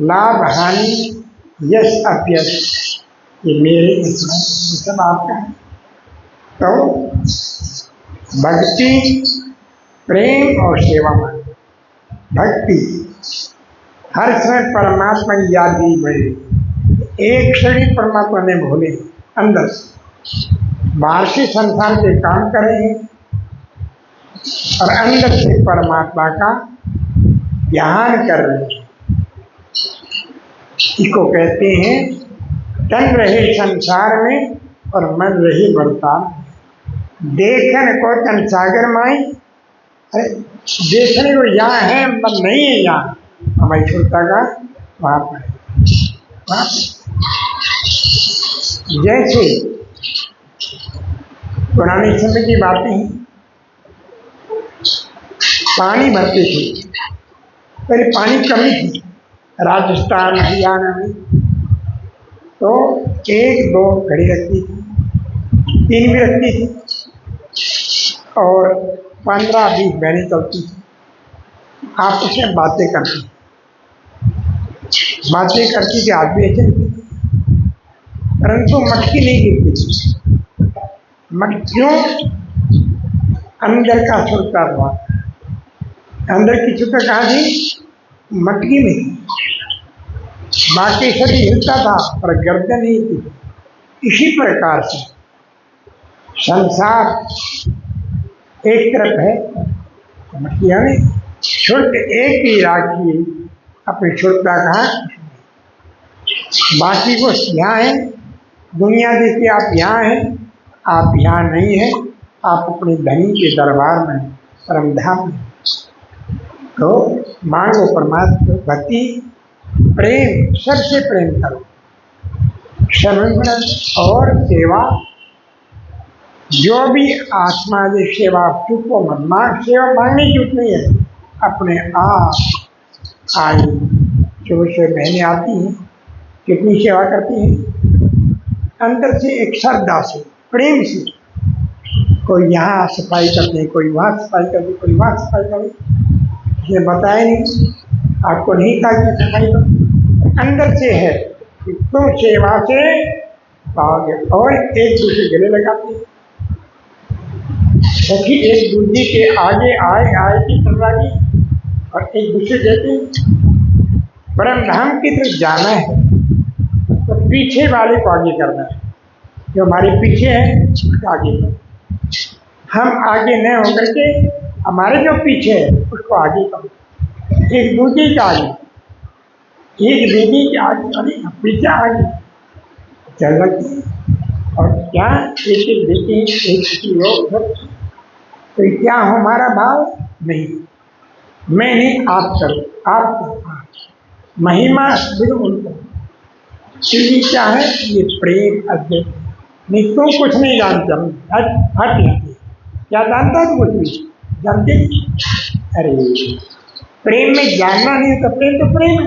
लाभ हानि, यश अपयश ये मेरे इसमें सब आपका है। तो भक्ति, प्रेम और सेवा में भक्ति हर समय परमात्मा की याद ही बढ़े। एक क्षण ही परमात्मा ने भूले अंदर से, बाहर से संसार के काम कर रहे हैं और अंदर से परमात्मा का ध्यान कर रहे हैं। इसको कहते हैं तन रहे संसार में और मन रहे बर्तान। देखन को तन सागर माई, अरे देखने को यहाँ है मन नहीं है यहाँ। हमारी छोटा का वहाँ पर जैसे पुराने समय की बातें हैं। पानी भरते थे, पहले पानी कमी थी राजस्थान हरियाणा में, तो 1-2 घड़ी रखती थी, 3 भी रखती थी और 15-20 बहनें चलती थी। आपस में बातें करती थी, आदमी ऐसे परंतु मटकी नहीं गिरती थी। मटकियों अंदर का छुटता था, अंदर की छुटता कहाँ थी? मटकी में। बाकी शरीर हिलता था पर गर्दन नहीं थी। इसी प्रकार से संसार एक तरफ है, मटकियाँ में शुद्ध एक ही राखी अपनी शुद्धता कहाँ, बाकी को यहाँ है। दुनिया देखिए आप यहाँ हैं, आप यहाँ नहीं हैं, आप अपने धनी के दरबार में परमधाम में। तो मांगो परमात्मा भक्ति, प्रेम, सबसे प्रेम करो, समर्पण और सेवा। जो भी आत्मा की सेवा चुपो मत मांग, सेवा मांगने की नहीं है, अपने आप आई। जो से बहनें आती हैं कितनी सेवा करती हैं अंदर से एक श्रद्धा से, प्रेम से। कोई यहाँ सफाई करते हैं, कोई वहाँ सफाई करते, कोई वहाँ सफाई करे। ये बताया नहीं, आपको नहीं कहा कि सफाई करो, अंदर से है कि तुम सेवा से पाओगे। और एक दूसरे गले लगाते हैं, सखी एक दूसरे के आगे आए की चलवानी और एक दूसरे कहते परम धाम की तरफ जाना है तो पीछे वाले को आगे करना है। जो हमारे पीछे है उसको आगे करना। हम आगे न होकर के हमारे जो पीछे है उसको आगे करो, एक दूसरे के आगे, एक दीदी के आगे अरे पीछे आगे चल रही। और क्या एक एक देते हैं, एक की लोग, तो क्या हमारा भाव नहीं, मैं नहीं आप करो, आप करो, महिमा बिल्कुल उनको। ये क्या है, ये प्रेम अध्यक्ष नहीं, तुम कुछ नहीं जानते, हट हट यहाँ से। क्या जानता है कुछ भी जानते नहीं? अरे प्रेम में जानना नहीं तो प्रेम तो प्रेम है,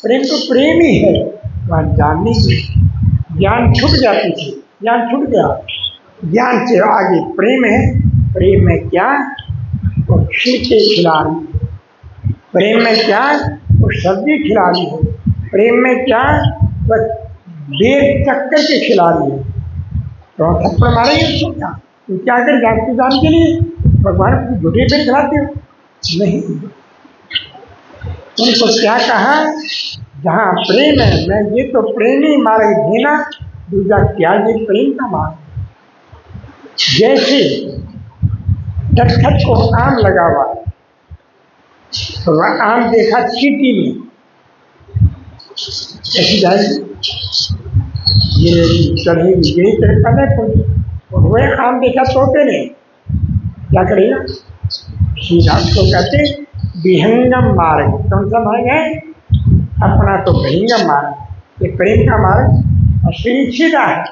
प्रेम तो प्रेम ही है, वहाँ जानने की ज्ञान छूट जाती थी, ज्ञान छूट गया, ज्ञान से आगे प्रेम है। प्रेम में क्या, वो खीर के खिलाड़ी, प्रेम में क्या, वो सब्जी खिलाड़ी है, प्रेम में क्या, बस देर चक्कर के खिलाड़ी है। तो थप्पड़ मारेंगे उसको क्या, तो क्या कर जानते जान के लिए भगवान को झूठे पे खिलाते हो नहीं। उनको क्या कहा, जहाँ प्रेम है, मैं ये तो प्रेम ही मार्ग देना, दूसरा क्या ये प्रेम का मार्ग। जैसे दरखत को आम लगा हुआ, तो वह आम देखा चीटी में ऐसी जाएगी, ये चढ़ेगी, यही तरीका नहीं, वह आम देखा तोते ने, क्या करेगा, सीधा उसको कहते विहंगम मार्ग। कौन सा मार्ग है, अपना तो विहंगम मार्ग, ये प्रेम का मार्ग और सीधा है,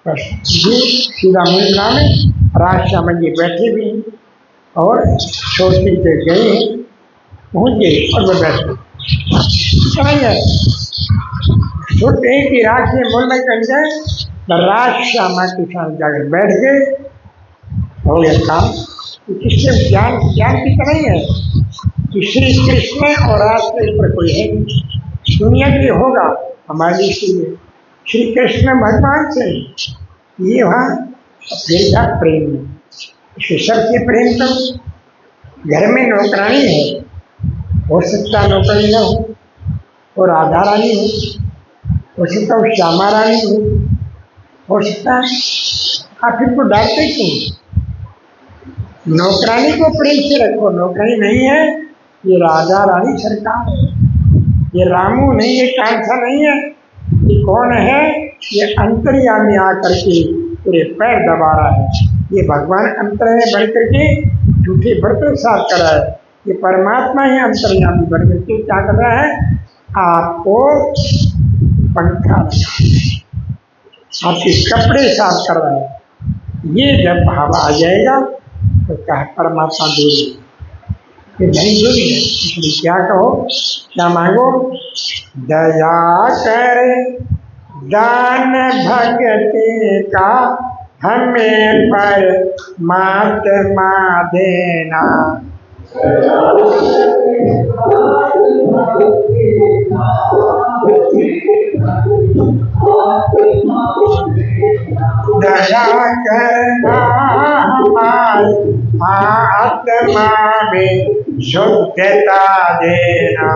बस ये सीधा मुद्रा में राजश्यामा जी बैठे भी और सोचते के गए, पहुँच गए और वह बैठे छोटे की राख में मूल में कर गए, राजश्यामा के साथ जाकर बैठ गए, हो गया काम। किससे ज्ञान, ज्ञान की तरह ही है कि श्री कृष्ण और राज के ऊपर कोई है नहीं, दुनिया के लिए होगा हमारे लिए श्री कृष्ण भगवान से, ये वहाँ फिर था प्रेम में, सबसे प्रेम करो। घर में नौकरानी है, हो सकता नौकरी न हो, राधा रानी हो सकता हो श्यामा रानी हो सकता है, आप इनको डांटते क्यों? नौकरानी को प्रेम से रखो, नौकरानी नहीं है, ये राधा रानी सरकार है, ये रामू नहीं, ये कांसा नहीं है, ये कौन है, ये अंतर्यामी आकर के पूरे पैर दबा रहा है, ये भगवान अंतर में बढ़ करके झूठे बर्तन साफ कर रहा है, ये परमात्मा ही अंतर्यामी बढ़ करके क्या कर रहा है, आपको पंखा आपके कपड़े साफ कर रहा है। ये जब भाव आ जाएगा तो क्या परमात्मा दूर है, नहीं दूर है, इसलिए क्या कहो, क्या मांगो, दया कर दान भक्ति का हमें परमात्मा देना। दया करना हमारी आत्मा में शुद्धता देना।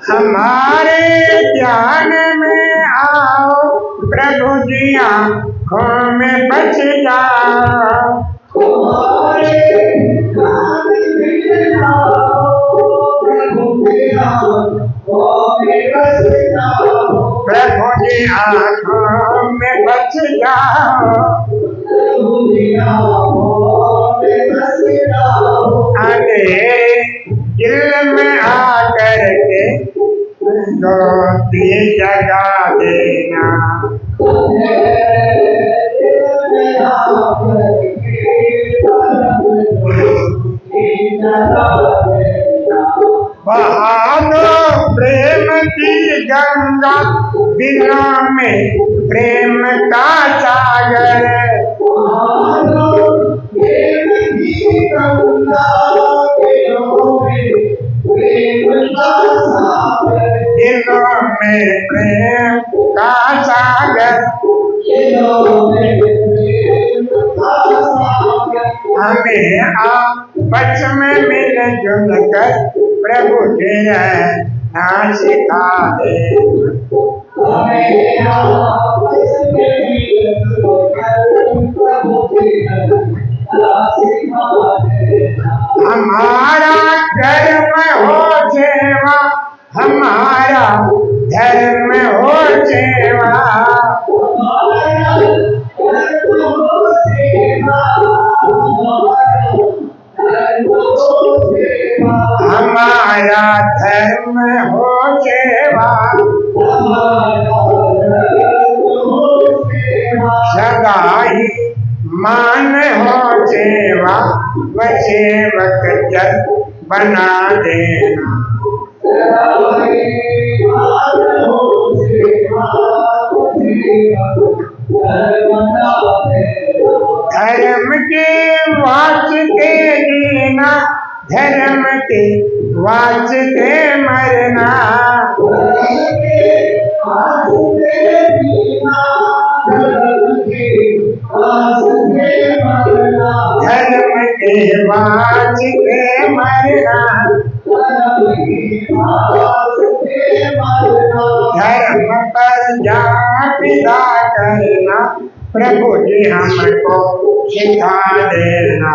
हमारे ध्यान में आओ प्रभु जी, आँखों में बच जाओ, प्रभु जी आँखों में बच जाओ, अंधेरे दिल में आकर के ज्योति जगा देना। बहा दो प्रेम की गंगा, दिलों में प्रेम का सागर, दिलों में प्रेम का सागर, हमें आपस में मिल जुल कर प्रभु जी ना सिखा दे। हमारा कर्म हो सेवा, हमारा धर्म हो सेवा, हमारा धर्म हो सेवा, सदा ही मान हो सेवा, व सेवक जन बना देना। धर्म के वास्ते जीना, धर्म के वास्ते मरना, धर्म के वास्ते मरना, धर्म पर जा पिता करना, प्रभु जी हमको सिखा देना।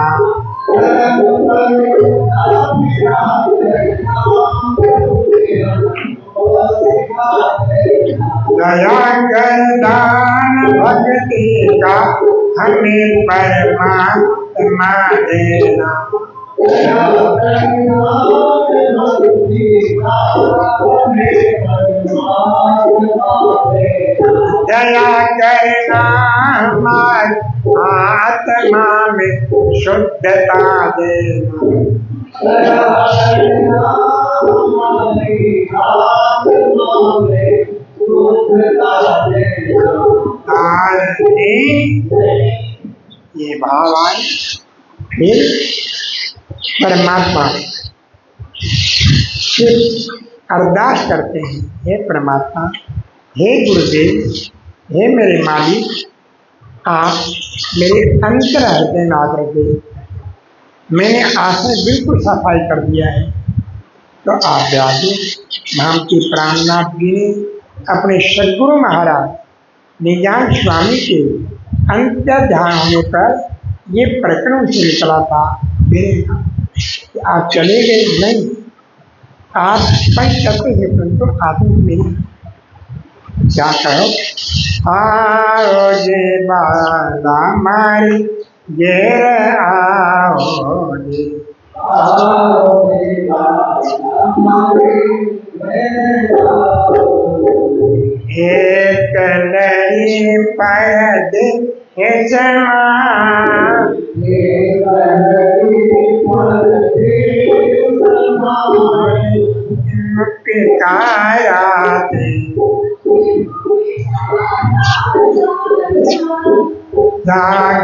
दया कर दान भक्ति का हमें परमात्मा देना। दया करना हमारी आत्मा में शुद्धता देना। ये भाव आए, फिर परमात्मा सिर्फ अरदास करते हैं, हे परमात्मा, हे गुरुदेव, हे मेरे मालिक, आप मेरे अंतर हृदय में आकर के मैंने आसन बिल्कुल सफाई कर दिया है, तो आप जादू नाम की प्राणनाथ जी ने अपने सदगुरु महाराज निजान स्वामी के अंत्य ध्यान होने पर ये प्रकरण से निकला था मेरे कि आप चले गए नहीं, आप पंच तत्व है परंतु आत्म मेरी क्या कहो। आओ जे बाला मारी घेर आओ जे, एक नहीं पर हे समान, पिताराते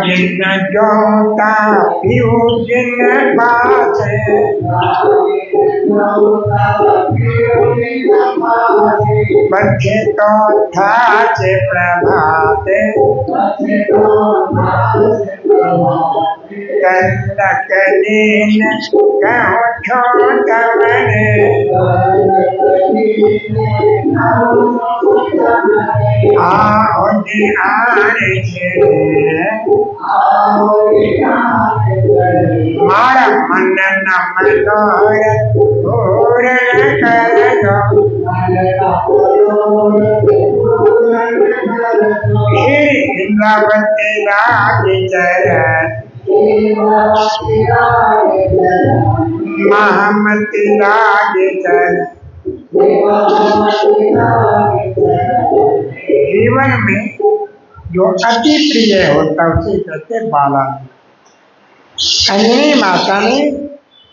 जिन जोता पियो जिन बासे, बच्चे तो था से प्रभाते, कंदक दीन कहो छोट मने, आओ जी आने से मारा मन न मनोरथ पूर्ण करो, श्री इंद्रावती रागी चरण, महामती रागी चरण। जीवन में जो अति प्रिय होता उसे कहते बाला। अंजनी माता ने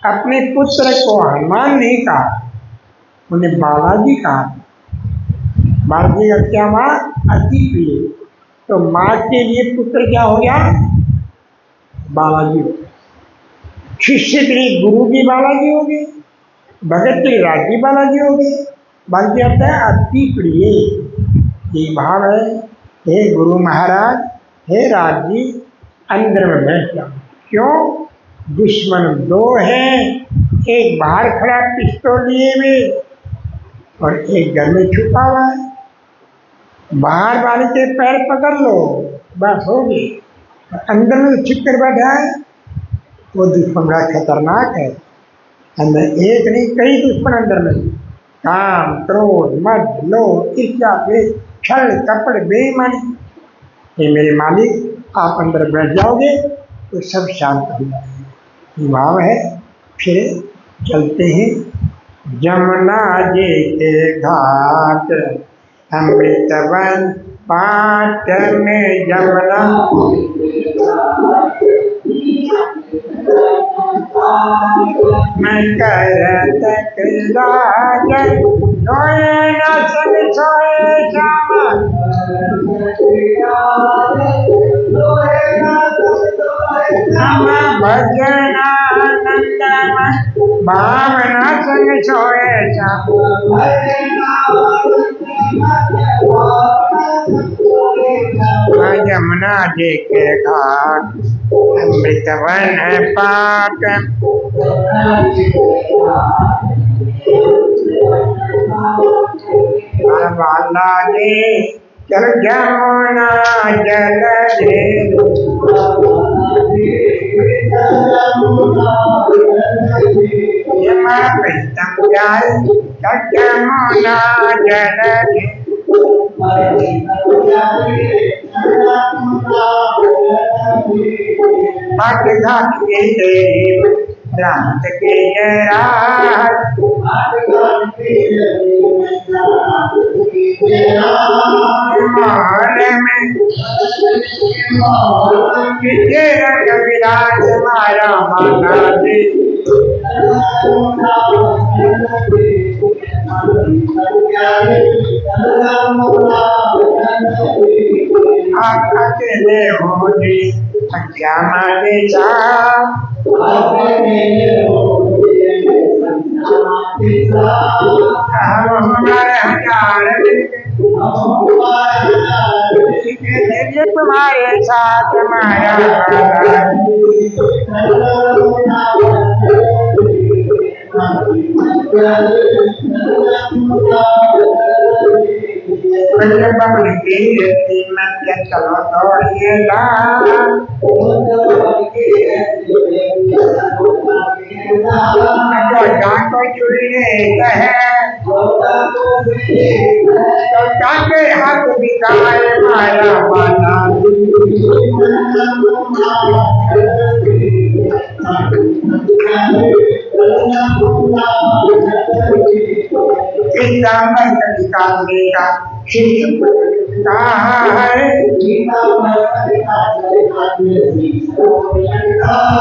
अपने पुत्र को हनुमान नहीं कहा, उन्हें बालाजी कहा। बालाजी का क्या हुआ? अति प्रिय। तो माँ के लिए पुत्र क्या हो गया? बालाजी। शिष्य के लिए गुरु जी बालाजी हो गए, भगत के लिए राजी बालाजी हो गए। बालाजी आता है अति प्रिय। ये भाव है, हे गुरु महाराज, हे राजी, अंदर में बैठ जाओ। क्यों? दुश्मन दो हैं, एक बाहर खड़ा पिस्तौल लिए हुए, और एक घर में छुपा हुआ है। बाहर वाले के पैर पकड़ लो, बस हो गई। अंदर में छिप कर बैठा है, वो दुश्मन बड़ा खतरनाक है। अंदर एक नहीं, कई दुश्मन अंदर में। काम, क्रोध, मद, लोभ, ईर्ष्या, द्वेष, छल, कपट, बेईमानी। ये मेरे मालिक, आप अंदर बैठ जाओगे तो सब शांत हो जाएंगे। भाव है। फिर चलते हैं। जमुना जी के घाट अमृतवन पाट में, जमुना मैं करत कृदार, सोए न संग सोए श्याम। हम भजनानंद भावना संग सोए श्याम। यमुना जी के घाट अमृतवन पाट, वाला जी चल जमुना जल दे। प्रीतम जाय जमुना जल दे। घाट घाट के देव रात के रात, महल में किसे रंग विराज मारा माना दे। आप अकेले हो जी क्या मारे हमारे हजार तुम्हारे साथ माया। बबली की मैं चलो दौड़िएगा, को चुड़िए के हाथ बिगाए मारा माना। निकालने का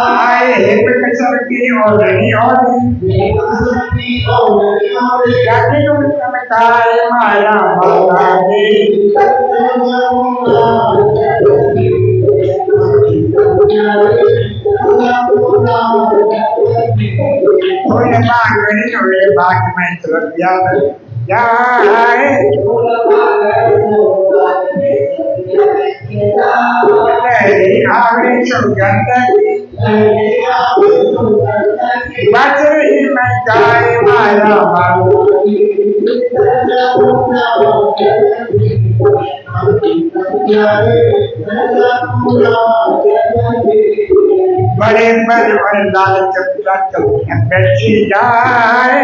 आए कसर की और नहीं और माया बाग में चल जाए आगे सुगंध बच रही मैं गाय माया बड़े बड़े बड़े लाल चक्रा चौकियां बैठी जाए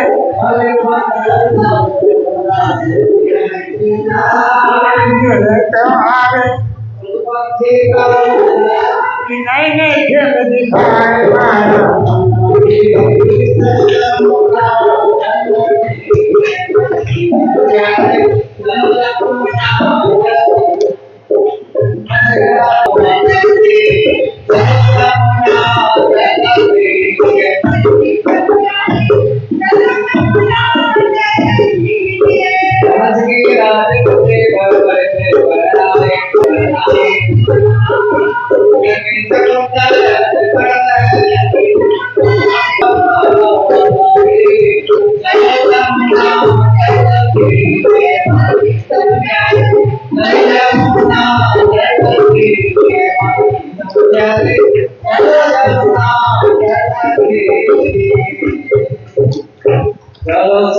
नए नए खेल दिखाए चलो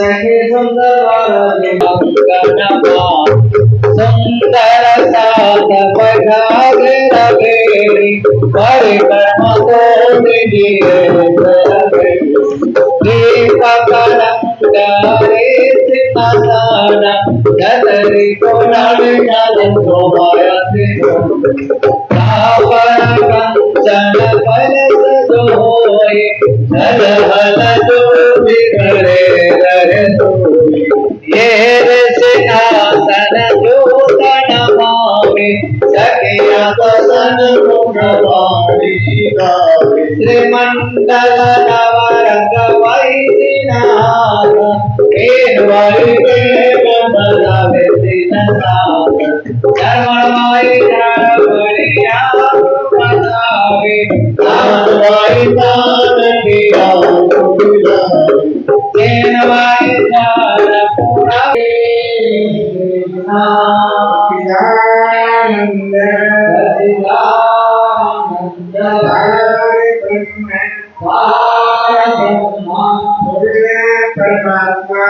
सुंदर साथ बजागे रगेरी परिक्रम को दिए दीपकलंकारे सिंहासन जतरी को नल शोभायते रावण कंचन कलश जोए हल हल जो बिगड़े रहे सोए ये सिंहासन जो तनमावे सखिया बसन मुखवाणी गावे श्रीमंडल नवरंग वैदिनाथ केवल के बदलावे दिननाथ धर्ममय धर्मणिया बतावे धर्ममय दान दिया केवल दान पुरावे सच्चिदानंद सच्चिदानंद परब्रह्म परमात्मा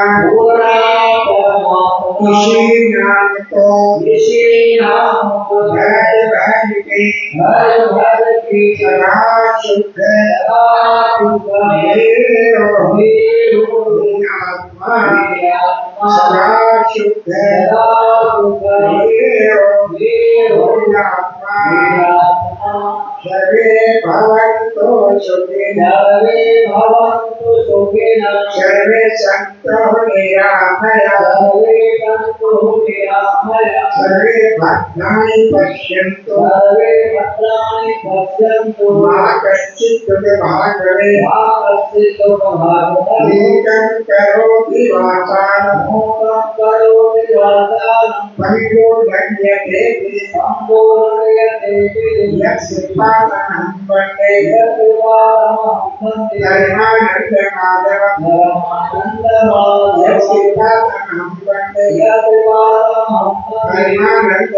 इसी नाम को भर भर के सदा शुद्ध आत्मा सदा शुद्ध आत्मा सर्वे भवन्तु सुखिनः सर्वे सन्तु निरामयाः सर्वे भद्राणि पश्यन्तु मा कश्चित् दुर्भाग्यवत् मूढं करोति वाचालं परिपूर्णयते यत्सिद्धान्तमहं वन्दे धर्मानन्दमाधवं यत्सिद्धान्तमहं वन्दे धर्मानन्दमाधवं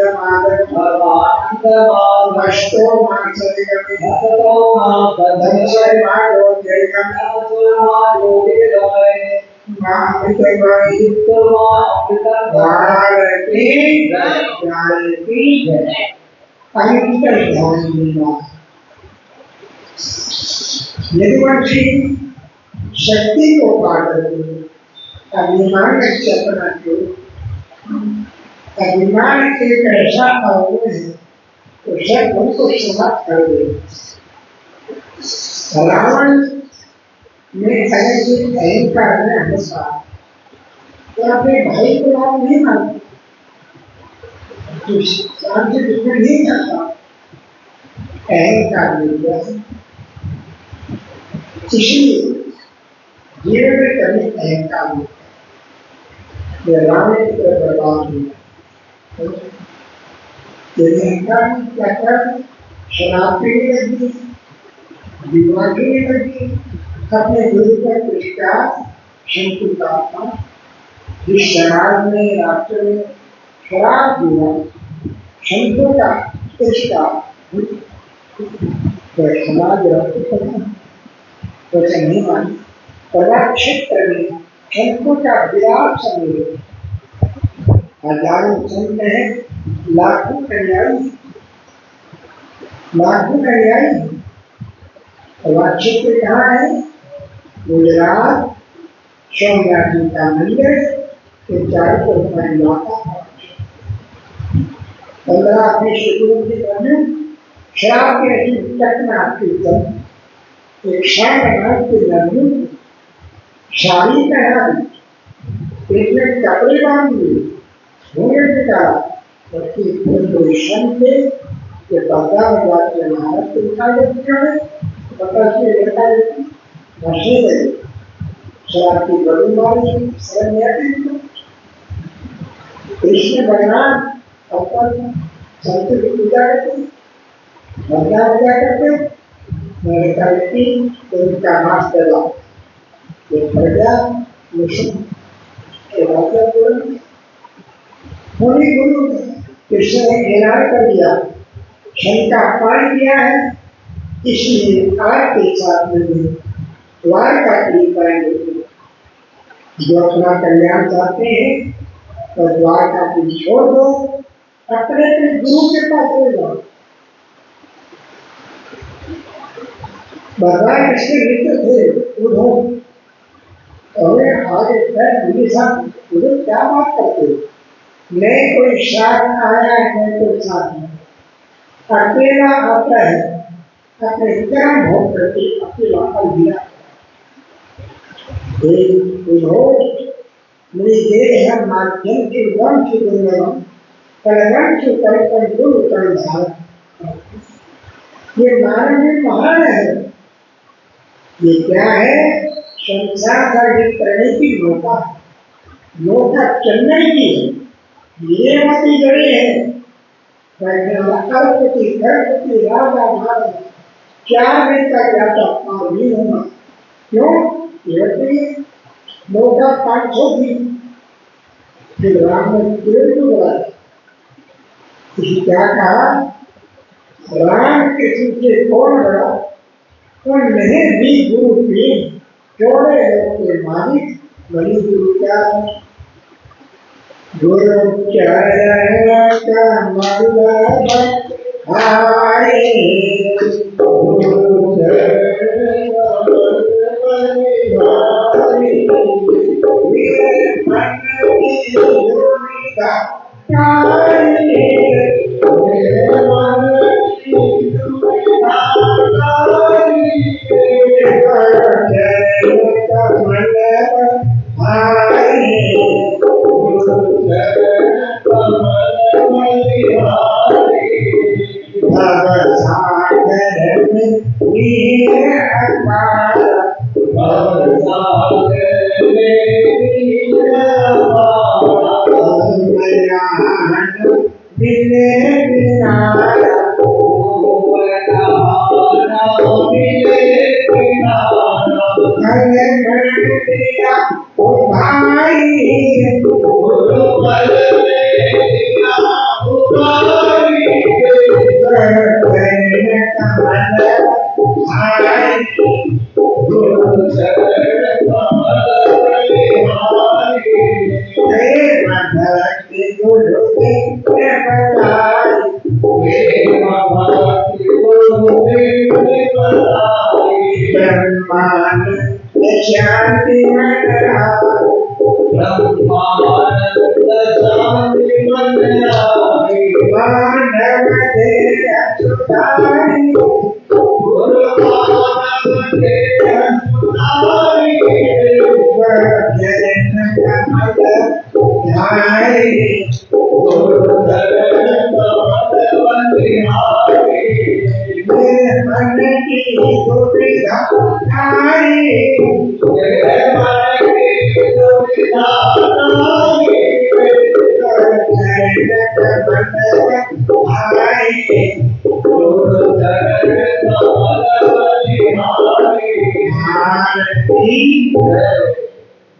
अष्टो मासदिगमे यदुवंशी शक्ति को पाकर अभिमान चेतना को अभिमान एक ऐसा अवगुण है तो सब उनको समाप्त कर दे। रावण में अगर ये अहंकार में हंसा तो अपने भाई को आप नहीं मानते, शांति बिल्कुल नहीं करता, अहंकार नहीं किया। इसलिए जीवन में कभी अहंकार नहीं, रावण की तरह बर्बाद हुआ। अहंकार क्या कर शराब पीने लगी, विवाह पीने लगी, अपने गुरु का पुरस्कार शंकु का था। जिस समाज में राष्ट्र में शराब दिया शंकु का पुरस्कार तो समाज वैसे नहीं मानी। कला क्षेत्र में शंकु का विराट समय हजारों संत हैं, लाखों कन्याई कला क्षेत्र कहाँ है? गुजरात सोमनाथ जी का मंदिर के चारों तरफ में इलाका 15-20 किलोमीटर में शराब के टकना कीर्तन एक शायद के नजू साड़ी पहना पेट में कपड़े बांध दिए घूंघट निकाला बल्कि पोजिशन पे ये 15,000 के महाराज को उठा देते हैं, 50 के लड़का देते नशे गए शराब की बड़ी मारी शरण में आती। कृष्ण भगवान अपन संत की पूजा करते भगवान पूजा करते मेरे व्यक्ति तो उनका नाश करवा ये प्रजा मिशन के राजा होने गुरु कृष्ण ने ऐलान कर दिया शंका पार किया है, इसलिए आपके साथ में द्वार का करेंगे जो अपना कल्याण चाहते हैं तो द्वारका को छोड़ दो, अपने अपने गुरु के पास चले जाओ। भगवान कृष्ण मित्र थे उद्धव, और आगे मेरे साथ उधर क्या बात करते हो? नहीं कोई साथ आया, नहीं कोई साथ नहीं, अकेला आता है, अपने कर्म भोग करके अकेला कर दिया। मेरी देह है माध्यम के वंश दुर्लभम, कलवंश कर्तन गुरु कर्मधार। ये मानव महान है। ये क्या है? संसार का ये करने की नौका, नौका चलने की है। ये मती जड़ी है, अल्पति कर्पति राजा महाराज 4 दिन का ज्ञाता पार नहीं होगा। क्यों? नौका 500 थी, फिर राम ने तुरंत बुलाया। क्या कहा? राम कृष्ण के कौन बड़ा, तो नहीं भी गुरु प्रेम, चौड़े के मालिक बड़ी गुरु क्या? गुरु चरण कमल हारे, गुरु चरण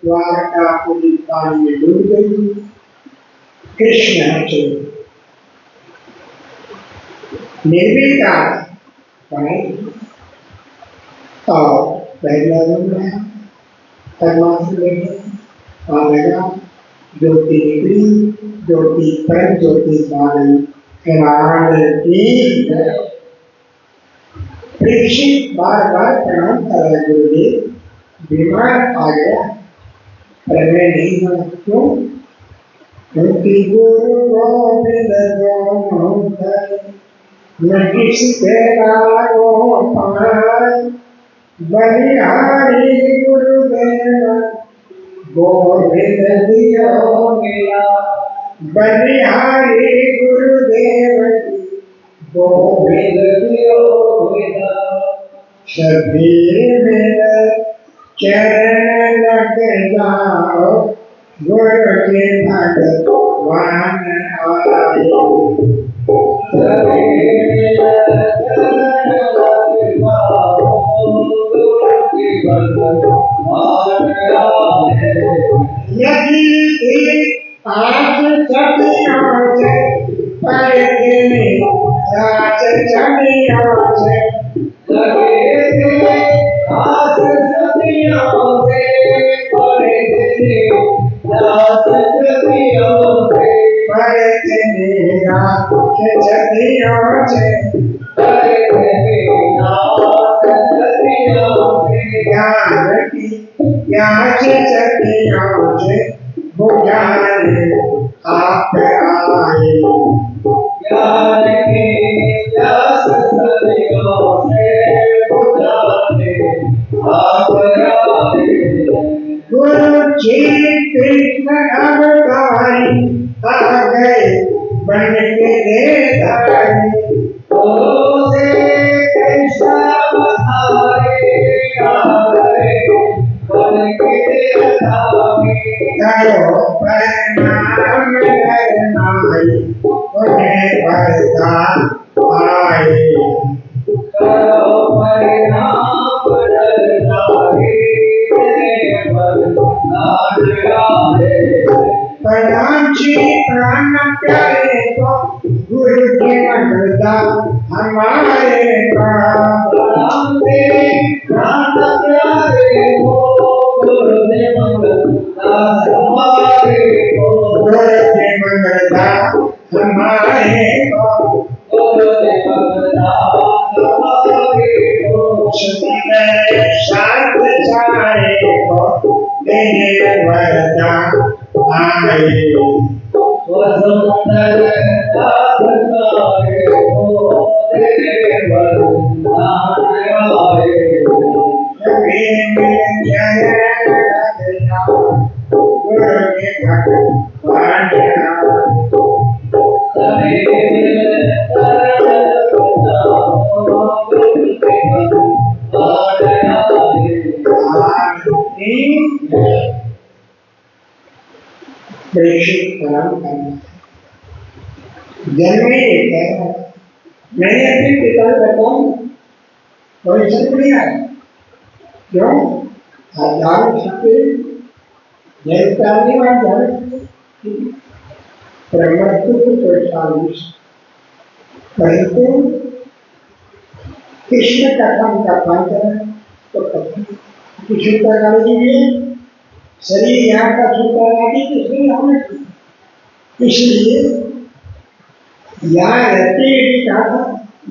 द्वारकापुरी पानी में डूब गई। कृष्ण निर्विकार और पहला में परमात्मा लगा ज्योति निकली, ज्योति पर ज्योति बादल परीक्षित बार बार प्रणाम कर रहा गुरुदेव, बीमार आ गया, प्रमेय नहीं बना। क्यों? क्योंकि गुरु गोविंद न किसी को पाए, बलिहारी गुरुदेव गोविंद दियो मिला, बलिहारी गुरुदेव गोविंद दियो मिला। सभी मेरे चरण लग जाओ, गुरु के भगवान आए। यदि आज सदियों से पढ़ने राज सदियों से लगे, आज सदियों से पढ़ने संगतियों से परे तेरा छतियों से परे तेरा संगतियों से ज्ञान की छतियों से बुझाने आप आए ज्ञान के प्यास सदियों से बुझाने आप आए गुरु जी कृष्ण अवतारी आ गए बन के देधारी गुरु से कृष्ण अवतारे आ गए बन के देधारी करो प्रणाम नाई उन्हें बरसा आए करो परिणाम डरनारे बरनाम आए प्रणाम जी प्राण प्यारे को गुरु की मंगलता हमारे का राम से प्राण प्यारे हो गुरुदेव मंगलदास हमारे हो गुरु की मंगलता हमारे को गुरुदेव मंगलदास हमारे हो सुंदर शांत छाए को देने वरदा आए वसुंधर दास हमारे हो तेरे वरदान आए कभी मिल जाए लगना गुरु के भगवान प्रेषित परम करना जन्म ही एक है। मैंने अपने पिता को बताऊं कोई शक नहीं आया क्यों आजाद छपे जयतानी वाली जाने प्रमत्व को प्रचारित परंतु कृष्ण कथा का पालन करें तो कथा की चिंता करेंगे शरीर यहाँ का छूटा नहीं इसलिए हमें इसलिए यहाँ रहते हुए कहा था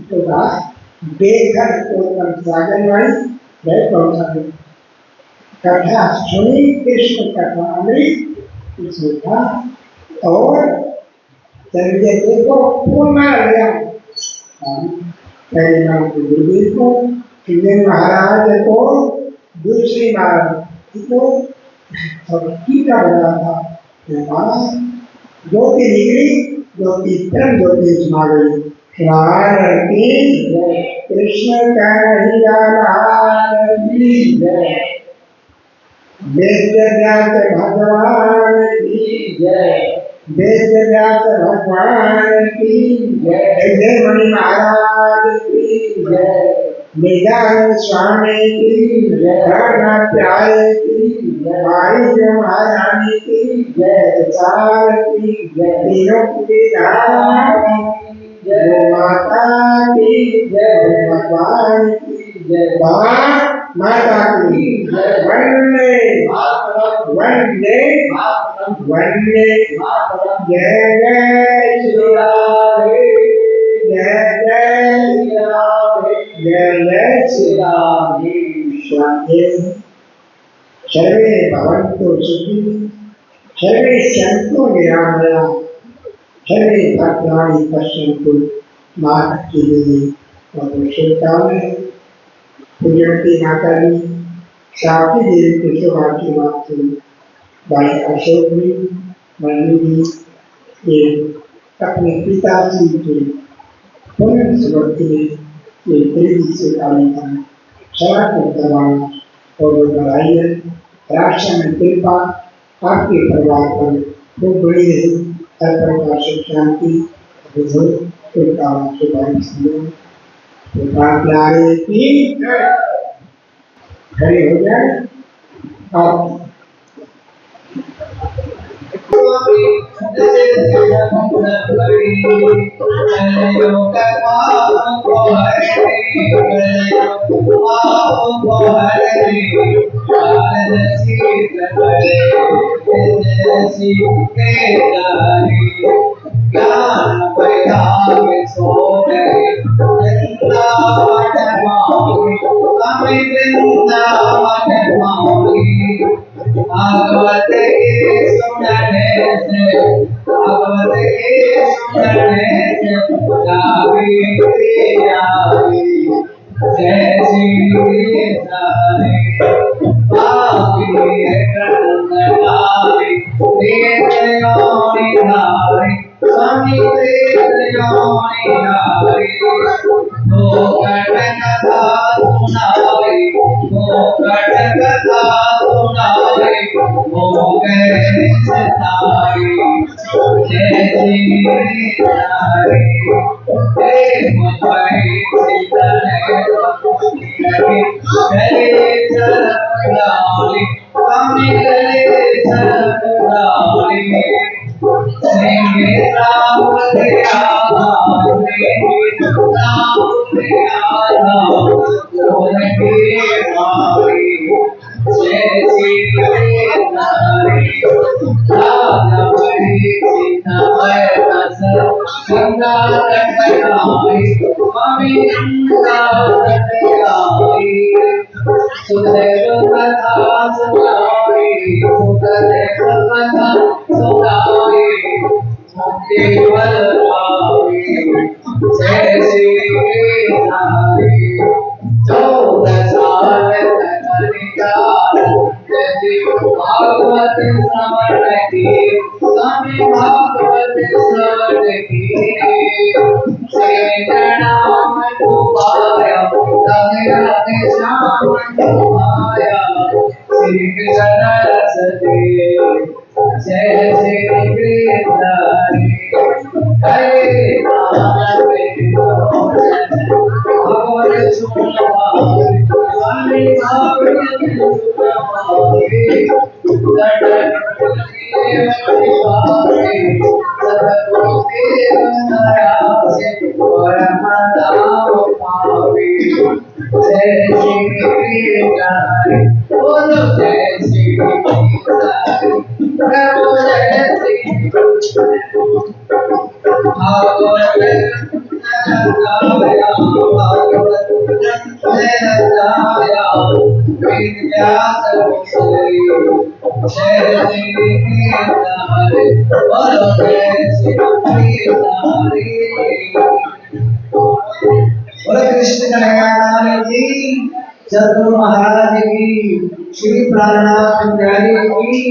तो कहा बेघर को सागर वाली वह पहुंचा दे कथा सुनी कृष्ण कथा अमृत इसमें था और संजय को पूर्ण लिया पहले नाम के गुरुदेव को फिर महाराज को दूसरी बार को भक्ति का बना था ज्योति निकली ज्योति परम ज्योति समा गई कृष्ण वेदव्यास भगवान की जय वेदव्यास भगवान की जय मणि महाराज की जय निधान स्वामी की प्राण प्यारे की भाई महारानी की सार की तीनों की धाम जय माता की जय भगवान की जय माता की वंदे वंदे वंदे जय जय श्री राम जय जय जय जय श्री राम स्वामी सर्वे भवन्तु सुखिनः सर्वे सन्तु निरामयाः सर्वे भद्राणि पश्यन्तु मा कश्चित् और शुभकामनाएं पूजनती माता जी साथी देवी के शुभाशीर्वाद से भाई अशोक जी मनु जी ये अपने पिता जी के पुण्य स्मृति में ये प्रीति से कार्य का सड़क करवाना और बढ़ाई है राष्ट्र में कृपा आपके परिवार पर खूब बड़ी रही हर प्रकार से शांति प्यारे की खड़े हो जाए आप ज्ञान पैदा सो गए वृंदावन माई स्वामी वृंदावन माई भागवत के सुनने से भागवत के सुनने से जागृति आई जय श्री साई पापी करुणाई देवयोनि धारी स्वामी देवयोनि धारी मोकट कथा सुनाई मोकट कथा सुनाई मोकट सताई जय श्री साई हे मुझे सीतने गले चरणाली स्वामी गले चरणाली श्री राम तेरा जय श्री नारी राजा बड़ी सीतामय रस गंगा रटनाई स्वामी गंगा रटनाई सुदेव कथा सुनाई सुदेव कथा सुनाई केवल आई जय श्री नारी 14 साल भागवत श्रवण की स्वामी भागवत श्रवण की श्री नाम पाया राधे राधे श्याम पाया श्री कृष्ण रस देव जय श्री कृष्ण हरे भगवत सुनवाई स्वामी भागवत सुनवाई सतगुरु देव नारायण परम धाम पावे जय श्री कृष्ण बोलो जय श्री कृष्ण प्रभु जय श्री भागवत भागवत जय विद्यास जय श्री कृष्ण बोलो जय श्री कृष्ण बोलो कृष्ण कन्हैया की सद्गुरु महाराज की श्री प्राणनाथ की